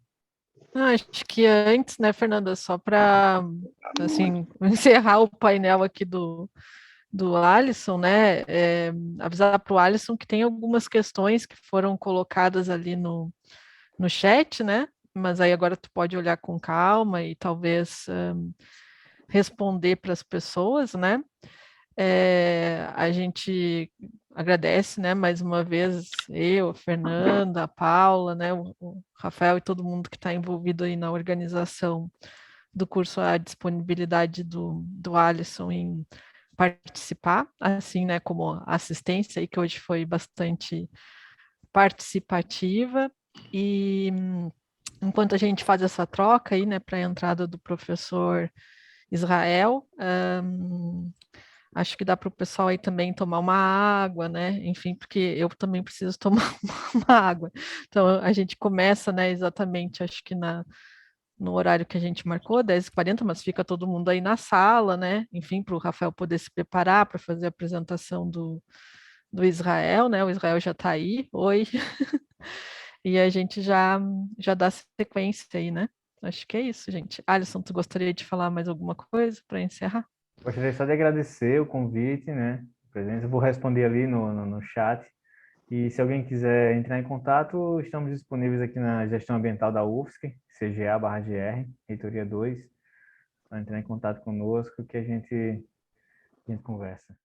Speaker 1: Acho que antes, né, Fernanda, só para assim, encerrar o painel aqui do Alisson, né, avisar para o Alisson que tem algumas questões que foram colocadas ali no chat, né, mas aí agora tu pode olhar com calma e talvez responder para as pessoas, né. A gente agradece, né, mais uma vez, eu, a Fernanda, a Paula, né, o Rafael e todo mundo que está envolvido aí na organização do curso, a disponibilidade do Alisson em participar, assim, né, como assistência, aí, que hoje foi bastante participativa. E enquanto a gente faz essa troca aí, né, para a entrada do professor Israel, acho que dá para o pessoal aí também tomar uma água, né? Enfim, porque eu também preciso tomar uma água. Então, a gente começa, né, exatamente, acho que no horário que a gente marcou, 10h40, mas fica todo mundo aí na sala, né? Enfim, para o Rafael poder se preparar para fazer a apresentação do Israel, né? O Israel já está aí, oi. E a gente já dá sequência aí, né? Acho que é isso, gente. Alisson, tu gostaria de falar mais alguma coisa para encerrar?
Speaker 2: Gostaria só de agradecer o convite, né? A presença. Eu vou responder ali no chat. E se alguém quiser entrar em contato, estamos disponíveis aqui na Gestão Ambiental da UFSC, CGA/GR, Reitoria 2. Para entrar em contato conosco que a gente conversa.